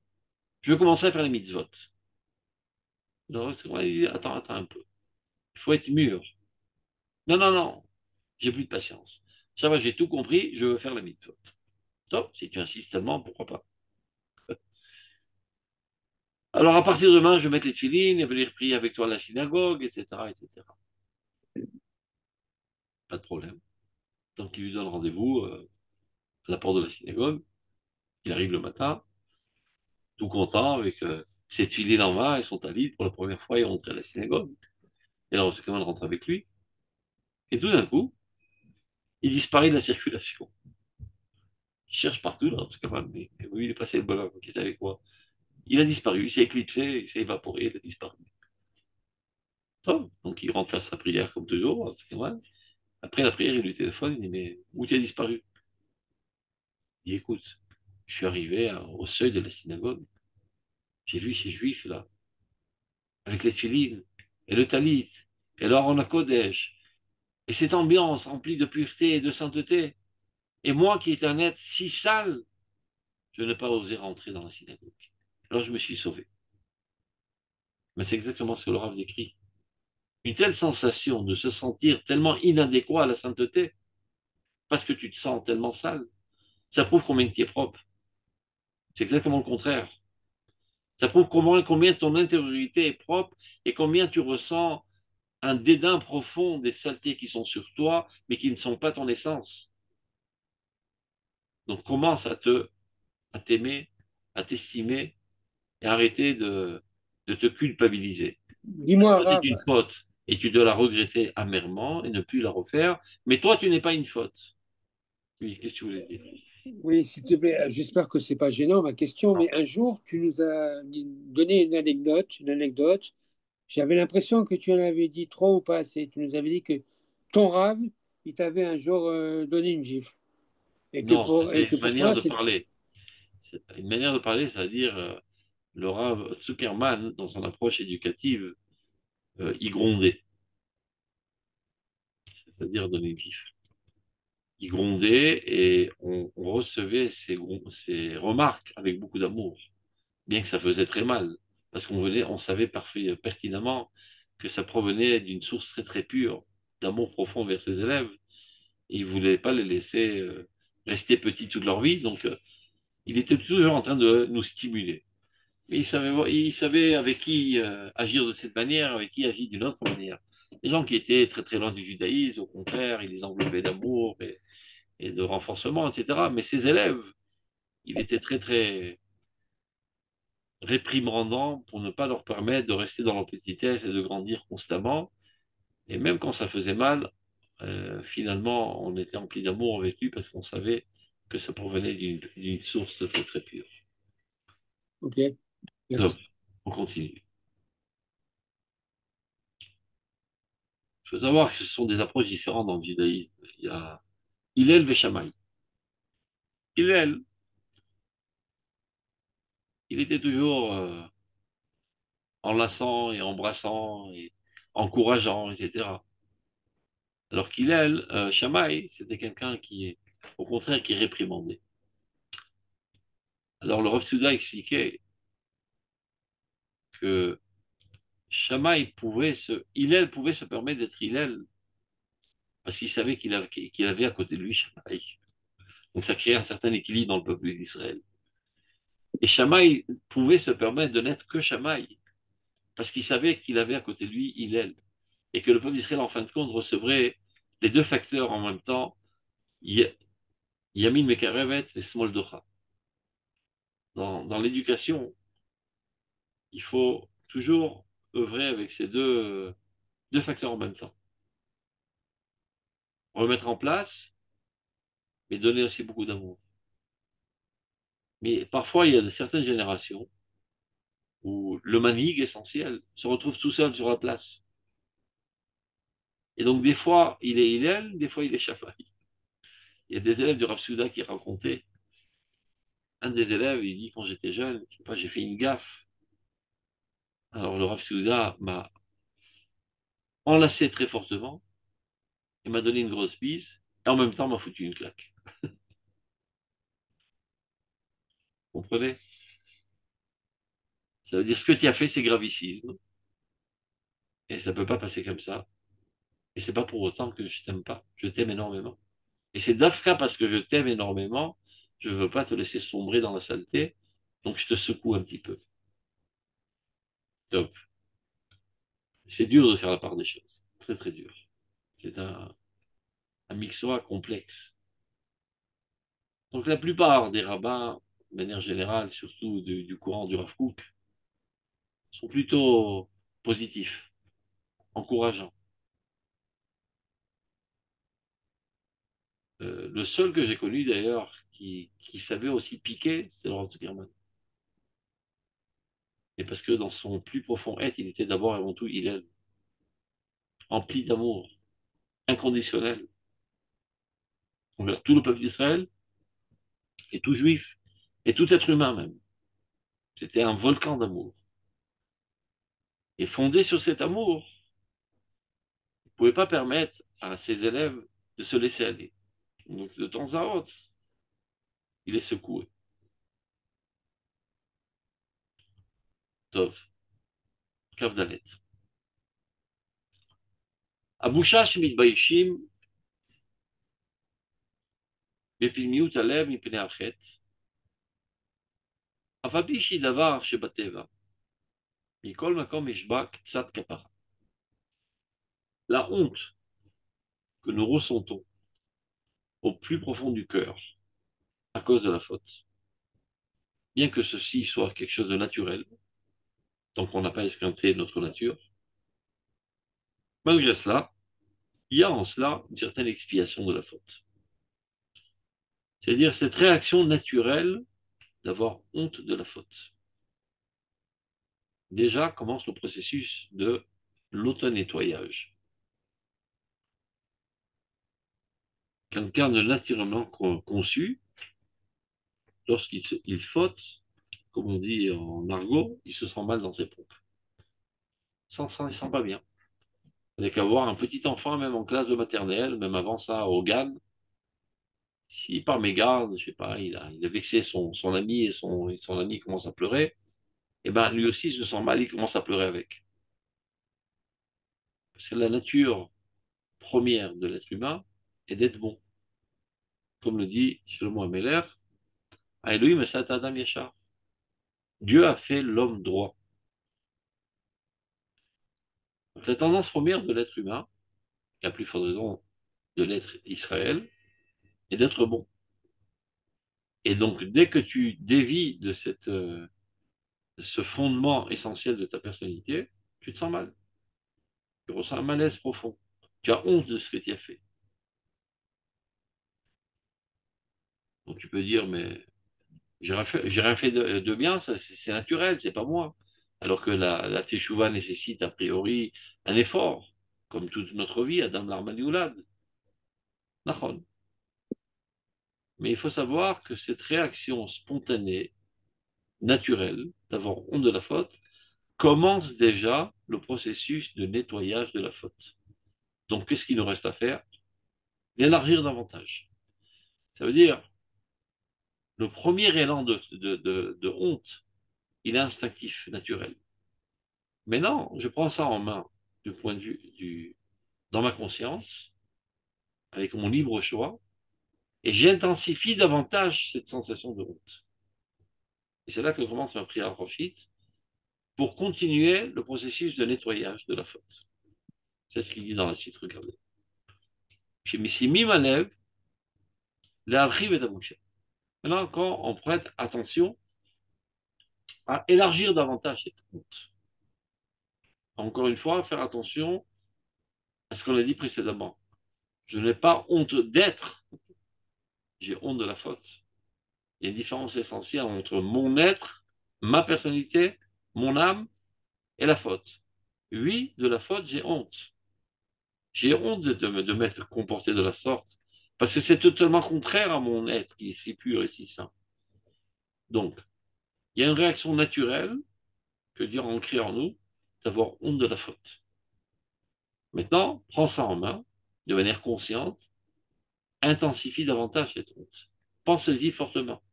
Je vais commencer à faire les mitzvot. Alors, c'est vrai, il dit, attends un peu. Il faut être mûr. Non, non, non, j'ai plus de patience. Ça va, j'ai tout compris, je veux faire les mitzvot. Top, si tu insistes tellement, pourquoi pas. Alors, à partir de demain, je vais mettre les filines et venir prier avec toi à la synagogue, etc., etc. Pas de problème. Donc, il lui donne rendez-vous à la porte de la synagogue. Il arrive le matin, tout content, avec cette filine en main et son talit. Pour la première fois, il rentre à la synagogue. Et alors, c'est comment elle rentre avec lui. Et tout d'un coup, il disparaît de la circulation. Il cherche partout, là, c'est quand même, mais oui, il est passé le bonhomme qui était avec moi. Il a disparu, il s'est éclipsé, il s'est évaporé, il a disparu. Donc, il rentre faire sa prière comme toujours. C'est quand même. Après la prière, il lui téléphone, il dit, mais où tu as disparu? Il dit, écoute, je suis arrivé au seuil de la synagogue. J'ai vu ces juifs là, avec les filines, et le talit, et l'Aaron Kodesh, et cette ambiance remplie de pureté et de sainteté. Et moi qui est un être si sale, je n'ai pas osé rentrer dans la synagogue. Alors je me suis sauvé. Mais c'est exactement ce que le Rav décrit. Une telle sensation de se sentir tellement inadéquat à la sainteté, parce que tu te sens tellement sale, ça prouve combien tu es propre. C'est exactement le contraire. Ça prouve combien ton intériorité est propre et combien tu ressens un dédain profond des saletés qui sont sur toi, mais qui ne sont pas ton essence. Donc commence à t'aimer, à t'estimer et arrêter de te culpabiliser. La Dis-moi, faute est Rav, une faute et tu dois la regretter amèrement et ne plus la refaire, mais toi, tu n'es pas une faute. Oui, qu'est-ce que tu voulais dire? oui, s'il te plaît, j'espère que c'est pas gênant ma question, Non. mais un jour, tu nous as donné une anecdote. J'avais l'impression que tu en avais dit trop ou pas assez. Tu nous avais dit que ton Rav, il t'avait un jour donné une gifle. Non, Et c'était que une pour manière toi, de c'est... parler. C'est une manière de parler, c'est-à-dire le Rav Zuckerman, dans son approche éducative, il grondait, c'est-à-dire donner une gifle. Il grondait et on recevait ces remarques avec beaucoup d'amour, bien que ça faisait très mal, parce on savait pertinemment que ça provenait d'une source très très pure d'amour profond vers ses élèves. Et il ne voulait pas les laisser rester petits toute leur vie, donc il était toujours en train de nous stimuler. Mais il savait avec qui agir de cette manière, avec qui agir d'une autre manière. Les gens qui étaient très très loin du judaïsme, au contraire, il les enveloppait d'amour et de renforcement, etc. Mais ses élèves, il était très très réprimandant pour ne pas leur permettre de rester dans leur petitesse et de grandir constamment. Et même quand ça faisait mal, finalement, on était empli d'amour avec lui parce qu'on savait que ça provenait d'une source très très pure. Ok, Top, merci. on continue. Il faut savoir que ce sont des approches différentes dans le judaïsme. Il y a Hillel et Shammai. Hillel, il était toujours enlaçant et embrassant et encourageant, etc. Alors qu'Hillel, Shammai, c'était quelqu'un qui, au contraire, qui réprimandait. Alors le Rav Souda expliquait que Hillel pouvait se permettre d'être Hillel parce qu'il savait qu'il avait à côté de lui Shammai. Donc ça créait un certain équilibre dans le peuple d'Israël. Et Shammai pouvait se permettre de n'être que Shammai parce qu'il savait qu'il avait à côté de lui Hillel. Et que le peuple d'Israël, en fin de compte, recevrait les deux facteurs en même temps, Yamin Mekarevet et Smoldocha. Dans l'éducation, il faut toujours œuvrer avec ces deux facteurs en même temps. Remettre en place, mais donner aussi beaucoup d'amour. Mais parfois, il y a certaines générations où le manhig essentiel se retrouve tout seul sur la place. Et donc, des fois, il est Hillel, des fois, il est Shammai. Il y a des élèves du Rav Souda qui racontaient, un des élèves, il dit, quand j'étais jeune, je sais pas, j'ai fait une gaffe. Alors, le Rav Souda m'a enlacé très fortement, il m'a donné une grosse bise, et en même temps m'a foutu une claque. Vous comprenez? Ça veut dire ce que tu as fait, c'est gravissime. Et ça ne peut pas passer comme ça. Et c'est pas pour autant que je t'aime pas. Je t'aime énormément. Et c'est d'Afka parce que je t'aime énormément, je ne veux pas te laisser sombrer dans la saleté, donc je te secoue un petit peu. Donc, c'est dur de faire la part des choses. Très très dur. C'est un mixoa complexe. Donc la plupart des rabbins, de manière générale, surtout du courant du Rav Kook, sont plutôt positifs, encourageants. Le seul que j'ai connu d'ailleurs qui savait aussi piquer, c'est Laurent Zuckerman. Et parce que dans son plus profond être, il était d'abord et avant tout Hillel, empli d'amour, inconditionnel, envers tout le peuple d'Israël et tout juif, et tout être humain même. C'était un volcan d'amour. Et fondé sur cet amour, il ne pouvait pas permettre à ses élèves de se laisser aller. Donc de temps à autre, il est secoué. Tov, Kavdalet. Aboucha shemit בפנימיות הלב מפני החטא, אף על פי שהיא דבר שבטבע, מכל מקום יש בה קצת כפרה. La honte que nous ressentons au plus profond du cœur à cause de la faute, bien que ceci soit quelque chose de naturel, tant qu'on n'a pas esquinté notre nature, malgré cela, il y a en cela une certaine expiation de la faute. C'est-à-dire cette réaction naturelle d'avoir honte de la faute. Déjà commence le processus de l'auto-nettoyage. Quelqu'un de naturellement conçu, lorsqu'il faute, comme on dit en argot, il se sent mal dans ses pompes. Ça, il ne se sent pas bien. Il n'y a qu'à voir un petit enfant, même en classe de maternelle, même avant ça, au GAN, si par mégarde, je sais pas, il a vexé son ami et son ami commence à pleurer, et ben lui aussi il se sent mal, il commence à pleurer avec. Parce que la nature première de l'être humain est d'être bon. Comme le dit Shlomo Ameler, Elohim esat Adam Yashar. Dieu a fait l'homme droit. Donc, la tendance première de l'être humain, et à plus forte raison de l'être Israël, est d'être bon. Et donc, dès que tu dévies de ce fondement essentiel de ta personnalité, tu te sens mal. Tu ressens un malaise profond. Tu as honte de ce que tu as fait. Donc tu peux dire, mais j'ai rien fait de bien, c'est naturel, c'est pas moi. Alors que la teshuva nécessite a priori un effort, comme toute notre vie, Adam Larmanioulad. Nachon. Mais il faut savoir que cette réaction spontanée naturel d'avoir honte de la faute, commence déjà le processus de nettoyage de la faute. Donc, qu'est-ce qu'il nous reste à faire? D'élargir davantage. Ça veut dire, le premier élan de honte, il est instinctif, naturel. Maintenant, je prends ça en main du point de vue dans ma conscience, avec mon libre choix, et j'intensifie davantage cette sensation de honte. Et c'est là que commence ma prière prophète pour continuer le processus de nettoyage de la faute. C'est ce qu'il dit dans la suite, regardez. J'ai mis si mis ma lèvre, l'archive est à boucher. Maintenant, quand on prête attention à élargir davantage cette honte, encore une fois, faire attention à ce qu'on a dit précédemment. Je n'ai pas honte d'être, j'ai honte de la faute. Il y a une différence essentielle entre mon être, ma personnalité, mon âme et la faute. Oui, de la faute, j'ai honte. J'ai honte de m'être comporté de la sorte, parce que c'est totalement contraire à mon être qui est si pur et si saint. Donc, il y a une réaction naturelle que Dieu a ancrée en nous, d'avoir honte de la faute. Maintenant, prends ça en main, de manière consciente, intensifie davantage cette honte. Pense-y fortement.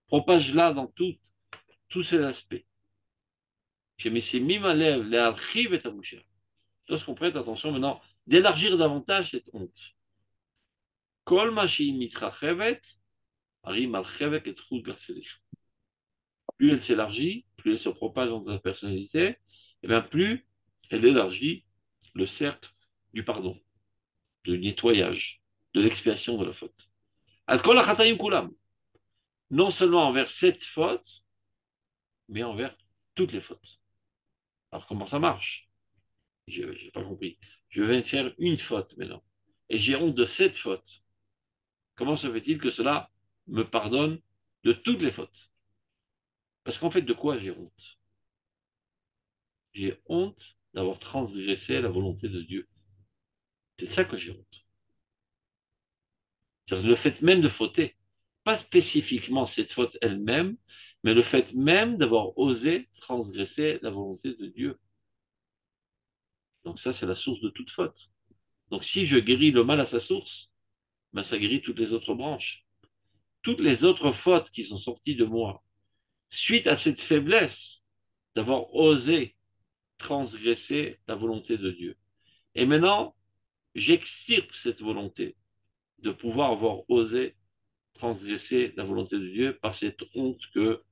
Propage-la dans tous ces aspects. Je me suis mis ma lèvre, l'archive est à boucher. Lorsqu'on prête attention maintenant, d'élargir davantage cette honte. Kol mashi mitrachevet, arim al-chevet et trou garcelich. Plus elle s'élargit, plus elle se propage dans ta personnalité, et bien plus elle élargit le cercle du pardon, du nettoyage, de l'expiation de la faute. Al-kol achatayim kulam. Non seulement envers cette faute, mais envers toutes les fautes. Alors comment ça marche? Je n'ai pas compris. Je viens de faire une faute maintenant. Et j'ai honte de cette faute. Comment se fait-il que cela me pardonne de toutes les fautes? Parce qu'en fait, de quoi j'ai honte? J'ai honte d'avoir transgressé la volonté de Dieu. C'est de ça que j'ai honte. C'est-à-dire le fait même de fauter. Pas spécifiquement cette faute elle-même, mais le fait même d'avoir osé transgresser la volonté de Dieu. Donc ça, c'est la source de toute faute. Donc si je guéris le mal à sa source, ben ça guérit toutes les autres branches. Toutes les autres fautes qui sont sorties de moi, suite à cette faiblesse d'avoir osé transgresser la volonté de Dieu. Et maintenant, j'extirpe cette volonté de pouvoir avoir osé transgresser la volonté de Dieu par cette honte que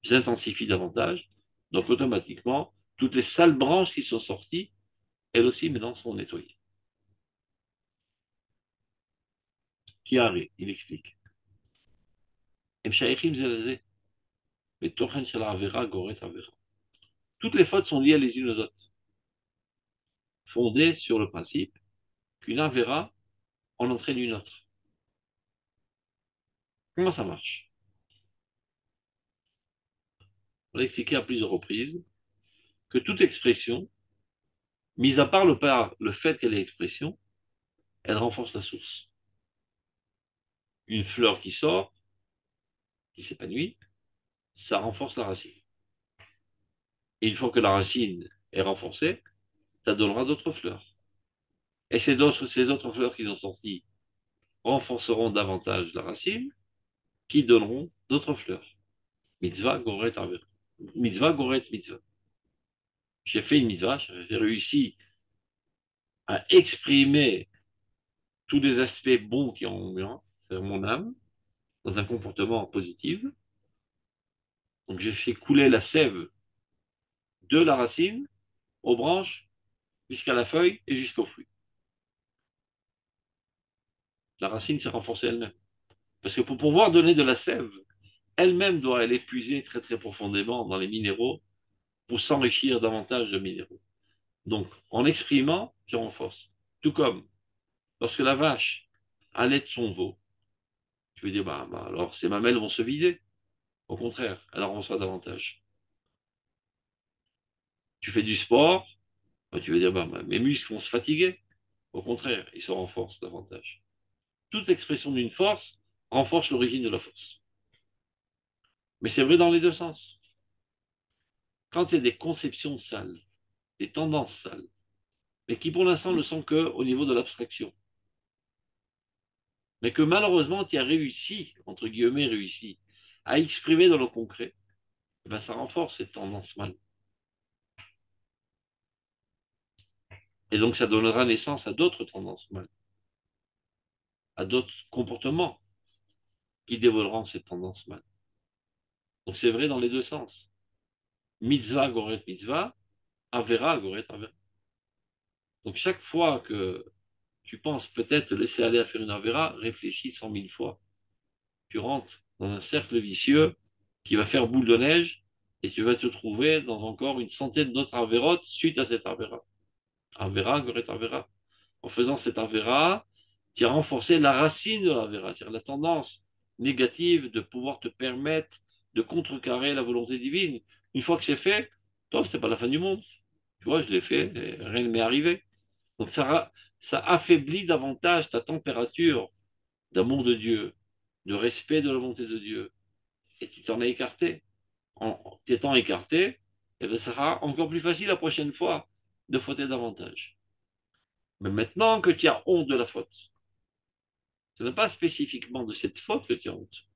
j'intensifie davantage. Donc automatiquement, toutes les sales branches qui sont sorties, elles aussi maintenant sont nettoyées. Qui arrive, il explique. Toutes les fautes sont liées les unes aux autres, fondées sur le principe qu'une avéra en entraîne une autre. Comment ça marche? On a expliqué à plusieurs reprises que toute expression, mis à part le fait qu'elle est expression, elle renforce la source. Une fleur qui sort, qui s'épanouit, ça renforce la racine. Et une fois que la racine est renforcée, ça donnera d'autres fleurs. Et ces autres fleurs qui sont sorties renforceront davantage la racine, qui donneront d'autres fleurs. Mitzvah, goret, avera. Mitzvah, goret, mitzvah. J'ai fait une mitzvah, j'ai réussi à exprimer tous les aspects bons qui ont c'est mon âme, dans un comportement positif. Donc j'ai fait couler la sève de la racine aux branches jusqu'à la feuille et jusqu'au fruit. La racine s'est renforcée elle-même. Parce que pour pouvoir donner de la sève, elle-même doit aller puiser très très profondément dans les minéraux pour s'enrichir davantage de minéraux. Donc, en exprimant, je renforce. Tout comme lorsque la vache allaite son veau, tu veux dire, alors ses mamelles vont se vider. Au contraire, elle en reçoit davantage. Tu fais du sport, tu veux dire, mes muscles vont se fatiguer. Au contraire, ils se renforcent davantage. Toute expression d'une force renforce l'origine de la force. Mais c'est vrai dans les deux sens. Quand il y a des conceptions sales, des tendances sales, mais qui pour l'instant ne sont qu'au niveau de l'abstraction, mais que malheureusement tu as réussi, entre guillemets réussi, à exprimer dans le concret, eh ben, ça renforce cette tendance mal. Et donc ça donnera naissance à d'autres tendances mal, à d'autres comportements qui dévoileront cette tendance mal. Donc c'est vrai dans les deux sens. Mitzvah goret mitzvah, avera goret avera. Donc chaque fois que tu penses peut-être te laisser aller à faire une avera, réfléchis 100 000 fois. Tu rentres dans un cercle vicieux qui va faire boule de neige et tu vas te trouver dans encore une centaine d'autres avérotes suite à cette avera. Avera goret avera. En faisant cette avera, tu as renforcé la racine de l'avera, c'est-à-dire la tendance négative de pouvoir te permettre de contrecarrer la volonté divine. Une fois que c'est fait, toi, c'est pas la fin du monde. Tu vois, je l'ai fait, et rien ne m'est arrivé. Donc ça affaiblit davantage ta température d'amour de Dieu, de respect de la volonté de Dieu. Et tu t'en es écarté. En t'étant écarté, eh bien, ça sera encore plus facile la prochaine fois de fauter davantage. Mais maintenant que tu as honte de la faute, ce n'est pas spécifiquement de cette faute que tu as honte.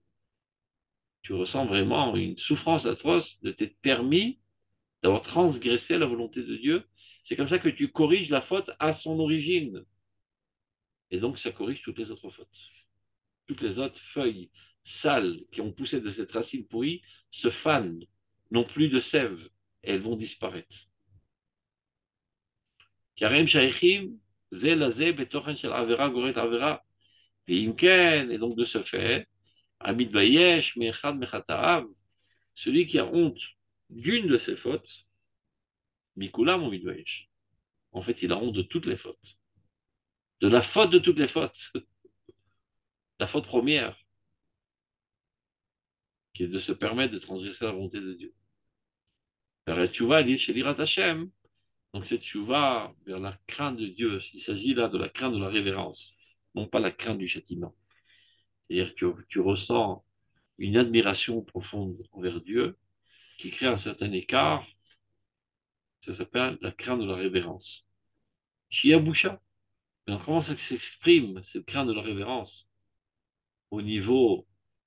Tu ressens vraiment une souffrance atroce de t'être permis d'avoir transgressé la volonté de Dieu. C'est comme ça que tu corriges la faute à son origine. Et donc, ça corrige toutes les autres fautes. Toutes les autres feuilles sales qui ont poussé de cette racine pourrie se fanent, n'ont plus de sève, et elles vont disparaître. Karem shaïchim, zé la zé, betochen shel avera, goret avera, et donc de ce fait, Amid Bayesh, Mechad Mechataav, celui qui a honte d'une de ses fautes, Mikulam Amid Bayesh. En fait, il a honte de toutes les fautes. De la faute de toutes les fautes. La faute première, qui est de se permettre de transgresser la volonté de Dieu. La tchouva dit chez l'Irat Hashem. Donc cette tchouva vers la crainte de Dieu, il s'agit là de la crainte de la révérence, non pas la crainte du châtiment. C'est-à-dire que tu ressens une admiration profonde envers Dieu qui crée un certain écart. Ça s'appelle la crainte de la révérence. Shia Boucha. Alors, comment ça s'exprime, cette crainte de la révérence, au niveau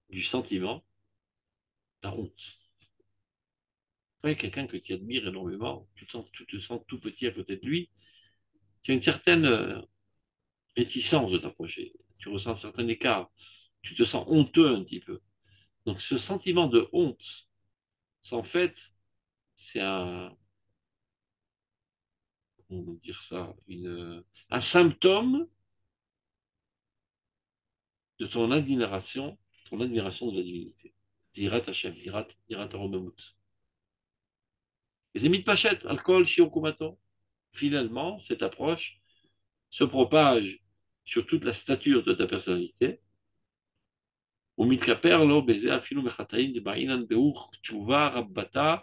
du sentiment, la honte. Après, quelqu'un que tu admires énormément, tu te sens tout petit à côté de lui, tu as une certaine réticence de t'approcher, tu ressens un certain écart, tu te sens honteux un petit peu. Donc ce sentiment de honte, c'est en fait, c'est comment dire ça, un symptôme de ton admiration de la divinité. Irat Hashem, Irat Aromamut. Les émites pachette, alcool, shiokumato. Finalement, cette approche se propage sur toute la stature de ta personnalité. ומתכפר לו בזה אפילו מחטאים דבעינן באוך תשובה רבתה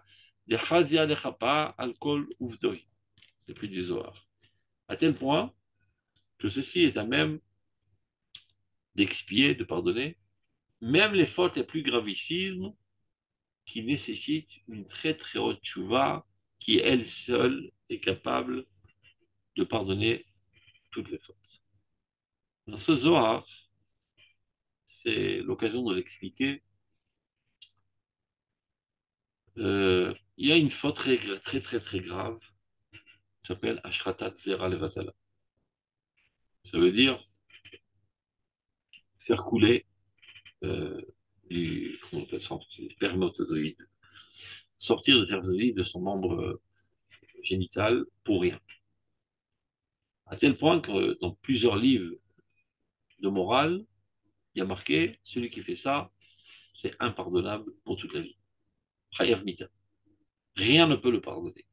דחזיה לחפה על כל עובדוי. C'est plus du Zohar. À tel point que ceci est à même d'expier, de pardonner, même les fautes les plus gravissimes qui nécessitent une très très haute tchouva qui elle seule est capable de pardonner toutes les fautes. Dans ce Zohar, c'est l'occasion de l'expliquer. Il y a une faute très très très, très grave qui s'appelle Ashratat Zera Levatala. Ça veut dire faire couler comment on appelle ça, des spermatozoïdes, sortir des spermatozoïdes de son membre génital pour rien. À tel point que dans plusieurs livres de morale, il y a marqué celui qui fait ça, c'est impardonnable pour toute la vie. Chayav Mita. Rien ne peut le pardonner.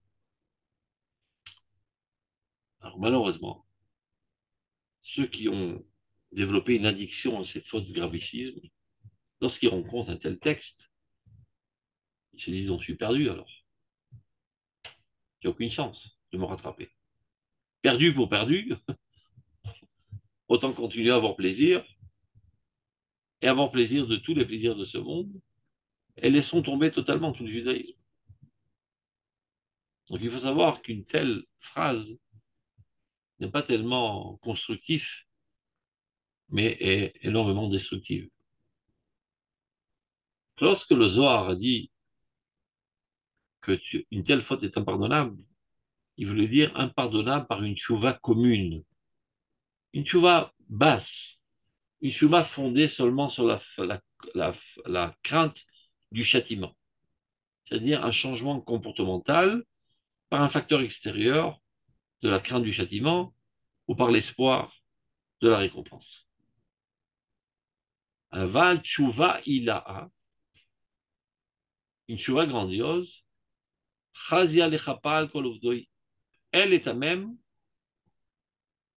Alors malheureusement, ceux qui ont développé une addiction à cette faute de gravicisme, lorsqu'ils rencontrent un tel texte, ils se disent, on suis perdu alors. J'ai aucune chance de me rattraper. Perdu pour perdu, autant continuer à avoir plaisir, et avoir plaisir de tous les plaisirs de ce monde, et laissons tomber totalement tout le judaïsme. Donc il faut savoir qu'une telle phrase n'est pas tellement constructive, mais est énormément destructive. Lorsque le Zohar a dit que une telle faute est impardonnable, il voulait dire impardonnable par une tchouva commune, une tchouva basse, une tchouva fondée seulement sur la, la crainte du châtiment, c'est-à-dire un changement comportemental par un facteur extérieur de la crainte du châtiment ou par l'espoir de la récompense. Un val tchouva ilaha, une tchouva grandiose, chazia lechapal kol uvdoi, elle est à même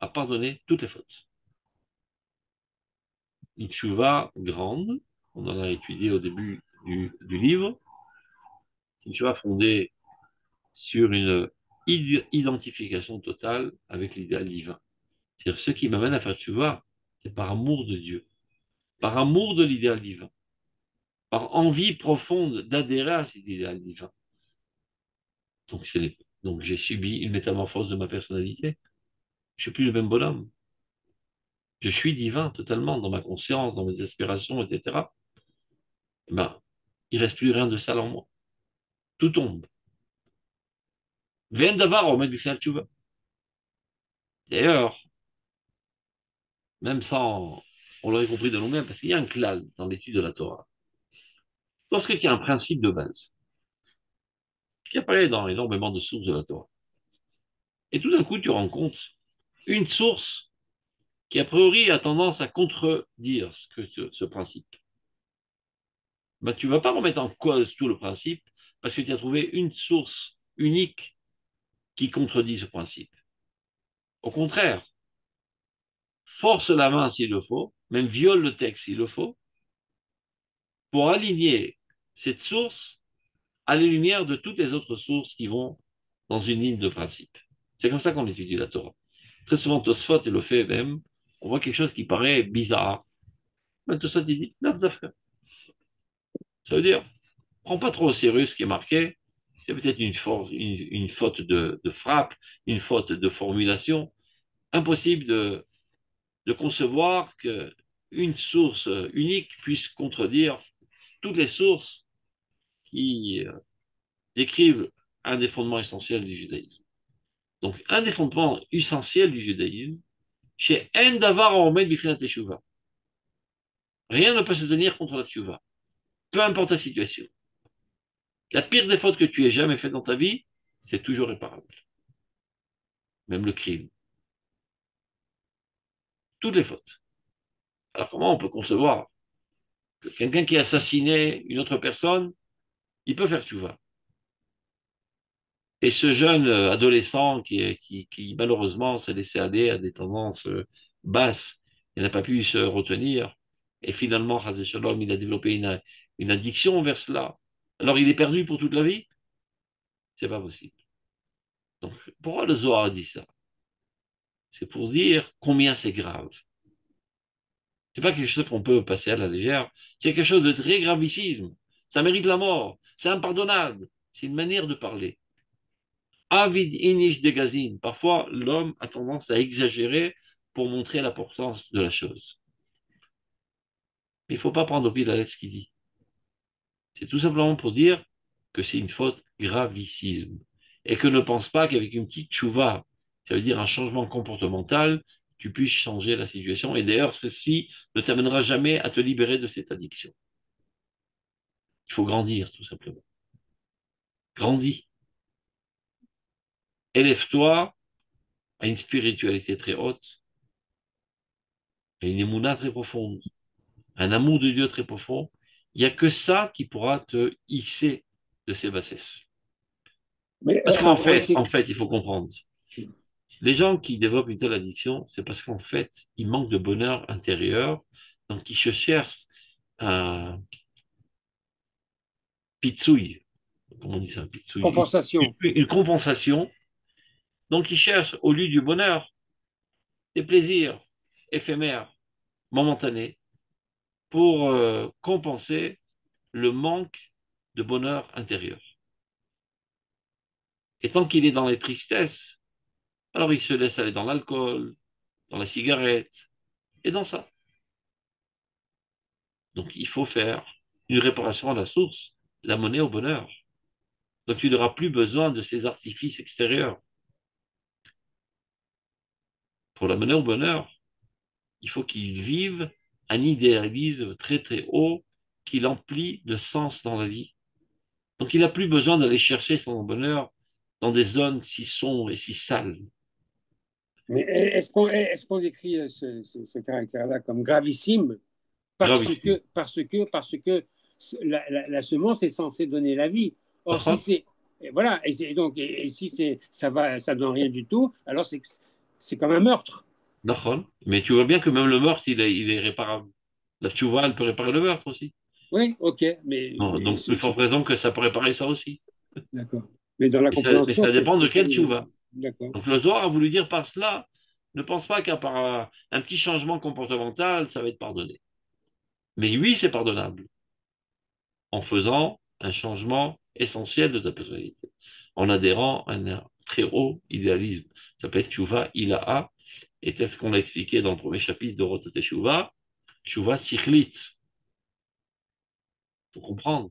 à pardonner toutes les fautes. Une tchouva grande, on en a étudié au début du livre, une tchouva fondée sur une identification totale avec l'idéal divin. C'est-à-dire, ce qui m'amène à faire tchouva, c'est par amour de Dieu, par amour de l'idéal divin, par envie profonde d'adhérer à cet idéal divin. Donc j'ai subi une métamorphose de ma personnalité. Je suis plus le même bonhomme. Je suis divin totalement dans ma conscience, dans mes aspirations, etc. Ben, il reste plus rien de sale en moi. Tout tombe. Vien d'avoir au du final tchouva. D'ailleurs, même sans, on l'aurait compris de nous-mêmes, parce qu'il y a un klal dans l'étude de la Torah. Lorsque tu as un principe de base, qui apparaît dans énormément de sources de la Torah, et tout d'un coup tu rencontres une source qui a priori a tendance à contredire ce principe, ben, tu ne vas pas remettre en cause tout le principe parce que tu as trouvé une source unique qui contredit ce principe. Au contraire, force la main s'il le faut, même viole le texte s'il le faut, pour aligner cette source à la lumière de toutes les autres sources qui vont dans une ligne de principe. C'est comme ça qu'on étudie la Torah. Très souvent, Tosfot le fait même, on voit quelque chose qui paraît bizarre. Mais Tosfot, il dit, non, ça veut dire, prends pas trop au sérieux ce qui est marqué, c'est peut-être une faute de frappe, une faute de formulation. Impossible de concevoir qu'une source unique puisse contredire toutes les sources qui décrivent un des fondements essentiels du judaïsme. Donc, un des fondements essentiels du judaïsme, chez En Davar Omed Bifnat Teshuva. Rien ne peut se tenir contre la Teshuva, peu importe la situation. La pire des fautes que tu aies jamais faites dans ta vie, c'est toujours réparable. Même le crime. Toutes les fautes. Alors, comment on peut concevoir que quelqu'un qui a assassiné une autre personne, il peut faire Teshuva? Et ce jeune adolescent qui malheureusement s'est laissé aller à des tendances basses, il n'a pas pu se retenir, et finalement, Chazé Shalom, il a développé une addiction vers cela. Alors il est perdu pour toute la vie? C'est pas possible. Donc, pourquoi le Zohar dit ça? C'est pour dire combien c'est grave. C'est pas quelque chose qu'on peut passer à la légère, c'est quelque chose de très gravissime. Ça mérite la mort, c'est impardonnable, c'est une manière de parler. Avid inish de gazine. Parfois, l'homme a tendance à exagérer pour montrer l'importance de la chose. Mais il ne faut pas prendre au pied de la lettre ce qu'il dit. C'est tout simplement pour dire que c'est une faute gravissime. Et que ne pense pas qu'avec une petite chouva, ça veut dire un changement comportemental, tu puisses changer la situation. Et d'ailleurs, ceci ne t'amènera jamais à te libérer de cette addiction. Il faut grandir, tout simplement. Grandis. Élève-toi à une spiritualité très haute, à une émouna très profonde, un amour de Dieu très profond. Il n'y a que ça qui pourra te hisser de ces bassesses. Mais Parce qu'en on fait, sait. en fait, il faut comprendre. Les gens qui développent une telle addiction, c'est parce qu'en fait, ils manquent de bonheur intérieur, donc ils se cherchent un pitsouille, comment on dit ça, un pitsouille, Compensation. une compensation. Donc ils cherchent, au lieu du bonheur, des plaisirs éphémères, momentanés, pour compenser le manque de bonheur intérieur. Et tant qu'il est dans les tristesses, alors il se laisse aller dans l'alcool, dans la cigarette et dans ça. Donc il faut faire une réparation à la source, la monnaie au bonheur. Donc tu n'auras plus besoin de ces artifices extérieurs. Pour la monnaie au bonheur, il faut qu'il vive un idéalisme très très haut qui l'emplit de sens dans la vie. Donc il n'a plus besoin d'aller chercher son bonheur dans des zones si sombres et si sales. Mais est-ce qu'on décrit ce caractère-là comme gravissime Gravissime. parce que la semence est censée donner la vie. Or, si c'est et voilà, et si ça donne rien du tout, alors c'est comme un meurtre. D'accord. Mais tu vois bien que même le meurtre, il est réparable. La tchouva, elle peut réparer le meurtre aussi. Oui, ok, Non, mais donc, plus forte raison que ça peut réparer ça aussi. d'accord. Mais dans la Mais compréhension, ça dépend de c'est ça. quel tchouva. D'accord. Donc, le Zohar a voulu dire par cela, ne pense pas qu'à part un petit changement comportemental, ça va être pardonné. Mais oui, c'est pardonnable en faisant un changement essentiel de ta personnalité, en adhérant à un très haut idéalisme. Ça peut être tchouva ilaha, et tel ce qu'on a expliqué dans le premier chapitre de Rote Teshuvah, tchouva sikhlit. Il faut comprendre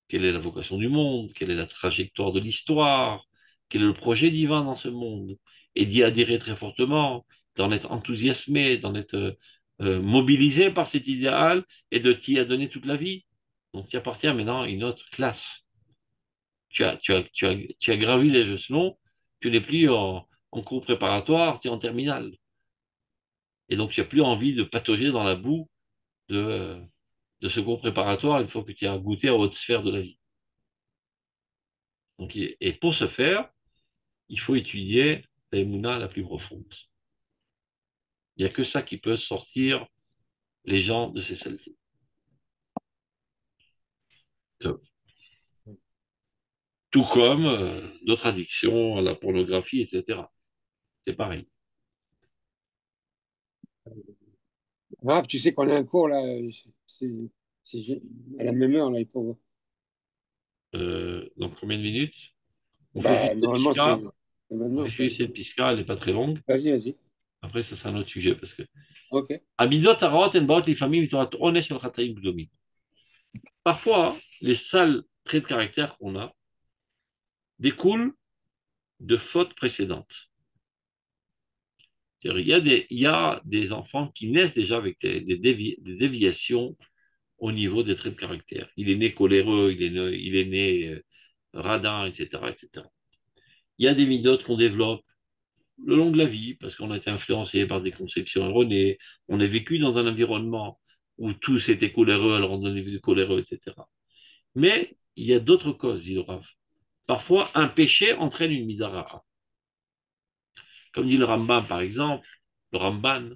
quelle est la vocation du monde, quelle est la trajectoire de l'histoire, quel est le projet divin dans ce monde, et d'y adhérer très fortement, d'en être enthousiasmé, d'en être mobilisé par cet idéal et de t'y adonner toute la vie. Donc tu appartiens maintenant à une autre classe. Tu as gravi les échelons, tu n'es plus en cours préparatoire, tu es en terminale. Et donc tu n'as plus envie de patauger dans la boue de ce cours préparatoire une fois que tu as goûté à haute sphère de la vie. Donc, et pour ce faire, il faut étudier la Emouna la plus profonde. Il n'y a que ça qui peut sortir les gens de ces saletés. Tout comme d'autres addictions à la pornographie, etc. C'est pareil. Raph, tu sais qu'on a un cours là, c'est c'est à la même heure là, il faut voir. Dans combien de minutes? On fait Bah, juste cette normalement, pisca. c'est On maintenant. fait juste cette pisca, elle n'est pas très longue. Vas-y, vas-y. Après, ça sera un autre sujet parce que Ok. parfois, les sales traits de caractère qu'on a découlent de fautes précédentes. Il y a des enfants qui naissent déjà avec des déviations au niveau des traits de caractère. Il est né coléreux, il est né radin, etc., etc. Il y a des midotes qu'on développe le long de la vie parce qu'on a été influencé par des conceptions erronées. On a vécu dans un environnement où tous étaient coléreux, alors on est devenu coléreux, etc. Mais il y a d'autres causes, dit le Rav. Parfois, un péché entraîne une midara. Comme dit le Ramban, par exemple, le Ramban,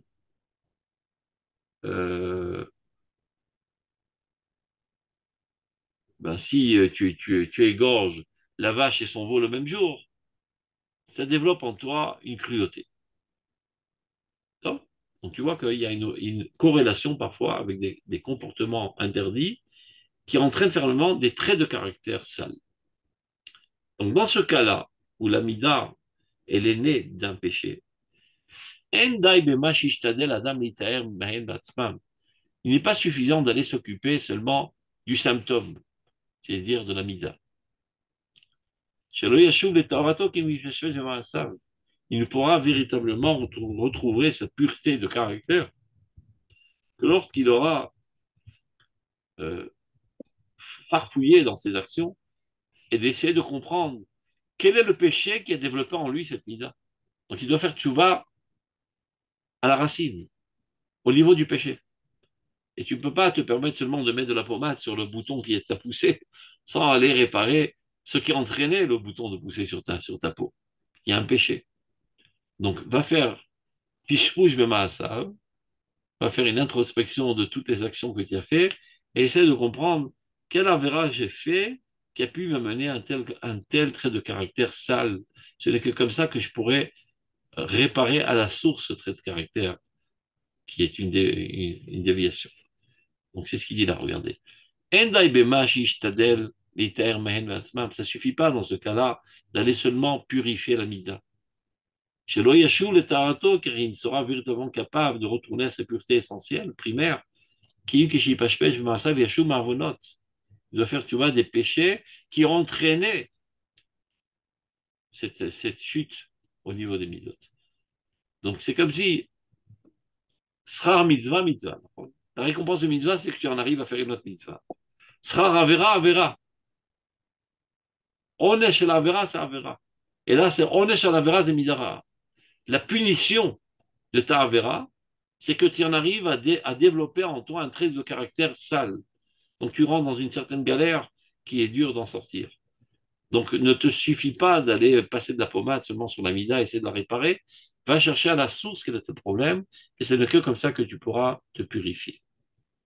euh, ben, si tu égorges la vache et son veau le même jour, ça développe en toi une cruauté. Donc, tu vois qu'il y a une corrélation parfois avec des comportements interdits qui entraînent finalement des traits de caractère sales. Donc dans ce cas-là, où l'amida, elle est née d'un péché, il n'est pas suffisant d'aller s'occuper seulement du symptôme, c'est-à-dire de l'amida. Il ne pourra véritablement retrouver sa pureté de caractère que lorsqu'il aura euh, farfouillé dans ses actions et d'essayer de comprendre quel est le péché qui a développé en lui cette mida. Donc il doit faire tchouva à la racine, au niveau du péché. Et tu ne peux pas te permettre seulement de mettre de la pommade sur le bouton qui est à pousser sans aller réparer ce qui a entraîné le bouton de pousser sur ta peau. Il y a un péché. Donc va faire pishpouch bemaasav, va faire une introspection de toutes les actions que tu as faites et essaie de comprendre quel avéra j'ai fait qui a pu m'amener à un tel trait de caractère sale. Ce n'est que comme ça que je pourrais réparer à la source ce trait de caractère qui est une déviation. Donc c'est ce qu'il dit là, regardez. Endai bemashi ishtadel litaer mahen ve'atzmam. Ça suffit pas dans ce cas-là d'aller seulement purifier la mida. Shelo yashu le tarato, car il sera véritablement capable de retourner à sa pureté essentielle, primaire. Ki kishi pashpesh b'maasav yashu ma'avonot. Il doit faire, tu vois, des péchés qui ont entraîné cette chute au niveau des midot. Donc c'est comme si srar mitzvah, mitzvah. La récompense de mitzvah, c'est que tu en arrives à faire une autre mitzvah. Srar avera, avera. Onesh el avera, c'est avera. Et là, c'est onesh el avera, c'est midara. La punition de ta avera, c'est que tu en arrives à développer en toi un trait de caractère sale. Donc tu rentres dans une certaine galère qui est dure d'en sortir. Donc ne te suffit pas d'aller passer de la pommade seulement sur la mida, essayer de la réparer. Va chercher à la source quel est ton problème, et c'est que comme ça que tu pourras te purifier.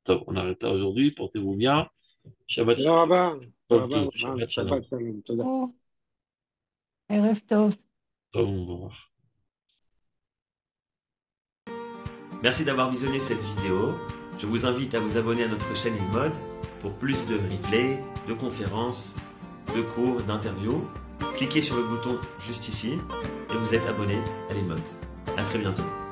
Donc, on arrête là aujourd'hui, portez-vous bien. Shabbat תודה רבה. תודה רבה, shalom. אברהם. Shabbat shalom. שבת שלום. תודה. ערב טוב. Au revoir. Merci d'avoir visionné cette vidéo. Je vous invite à vous abonner à notre chaîne InMode pour plus de replays, de conférences, de cours, d'interviews. Cliquez sur le bouton juste ici et vous êtes abonné à l'InMode. À très bientôt.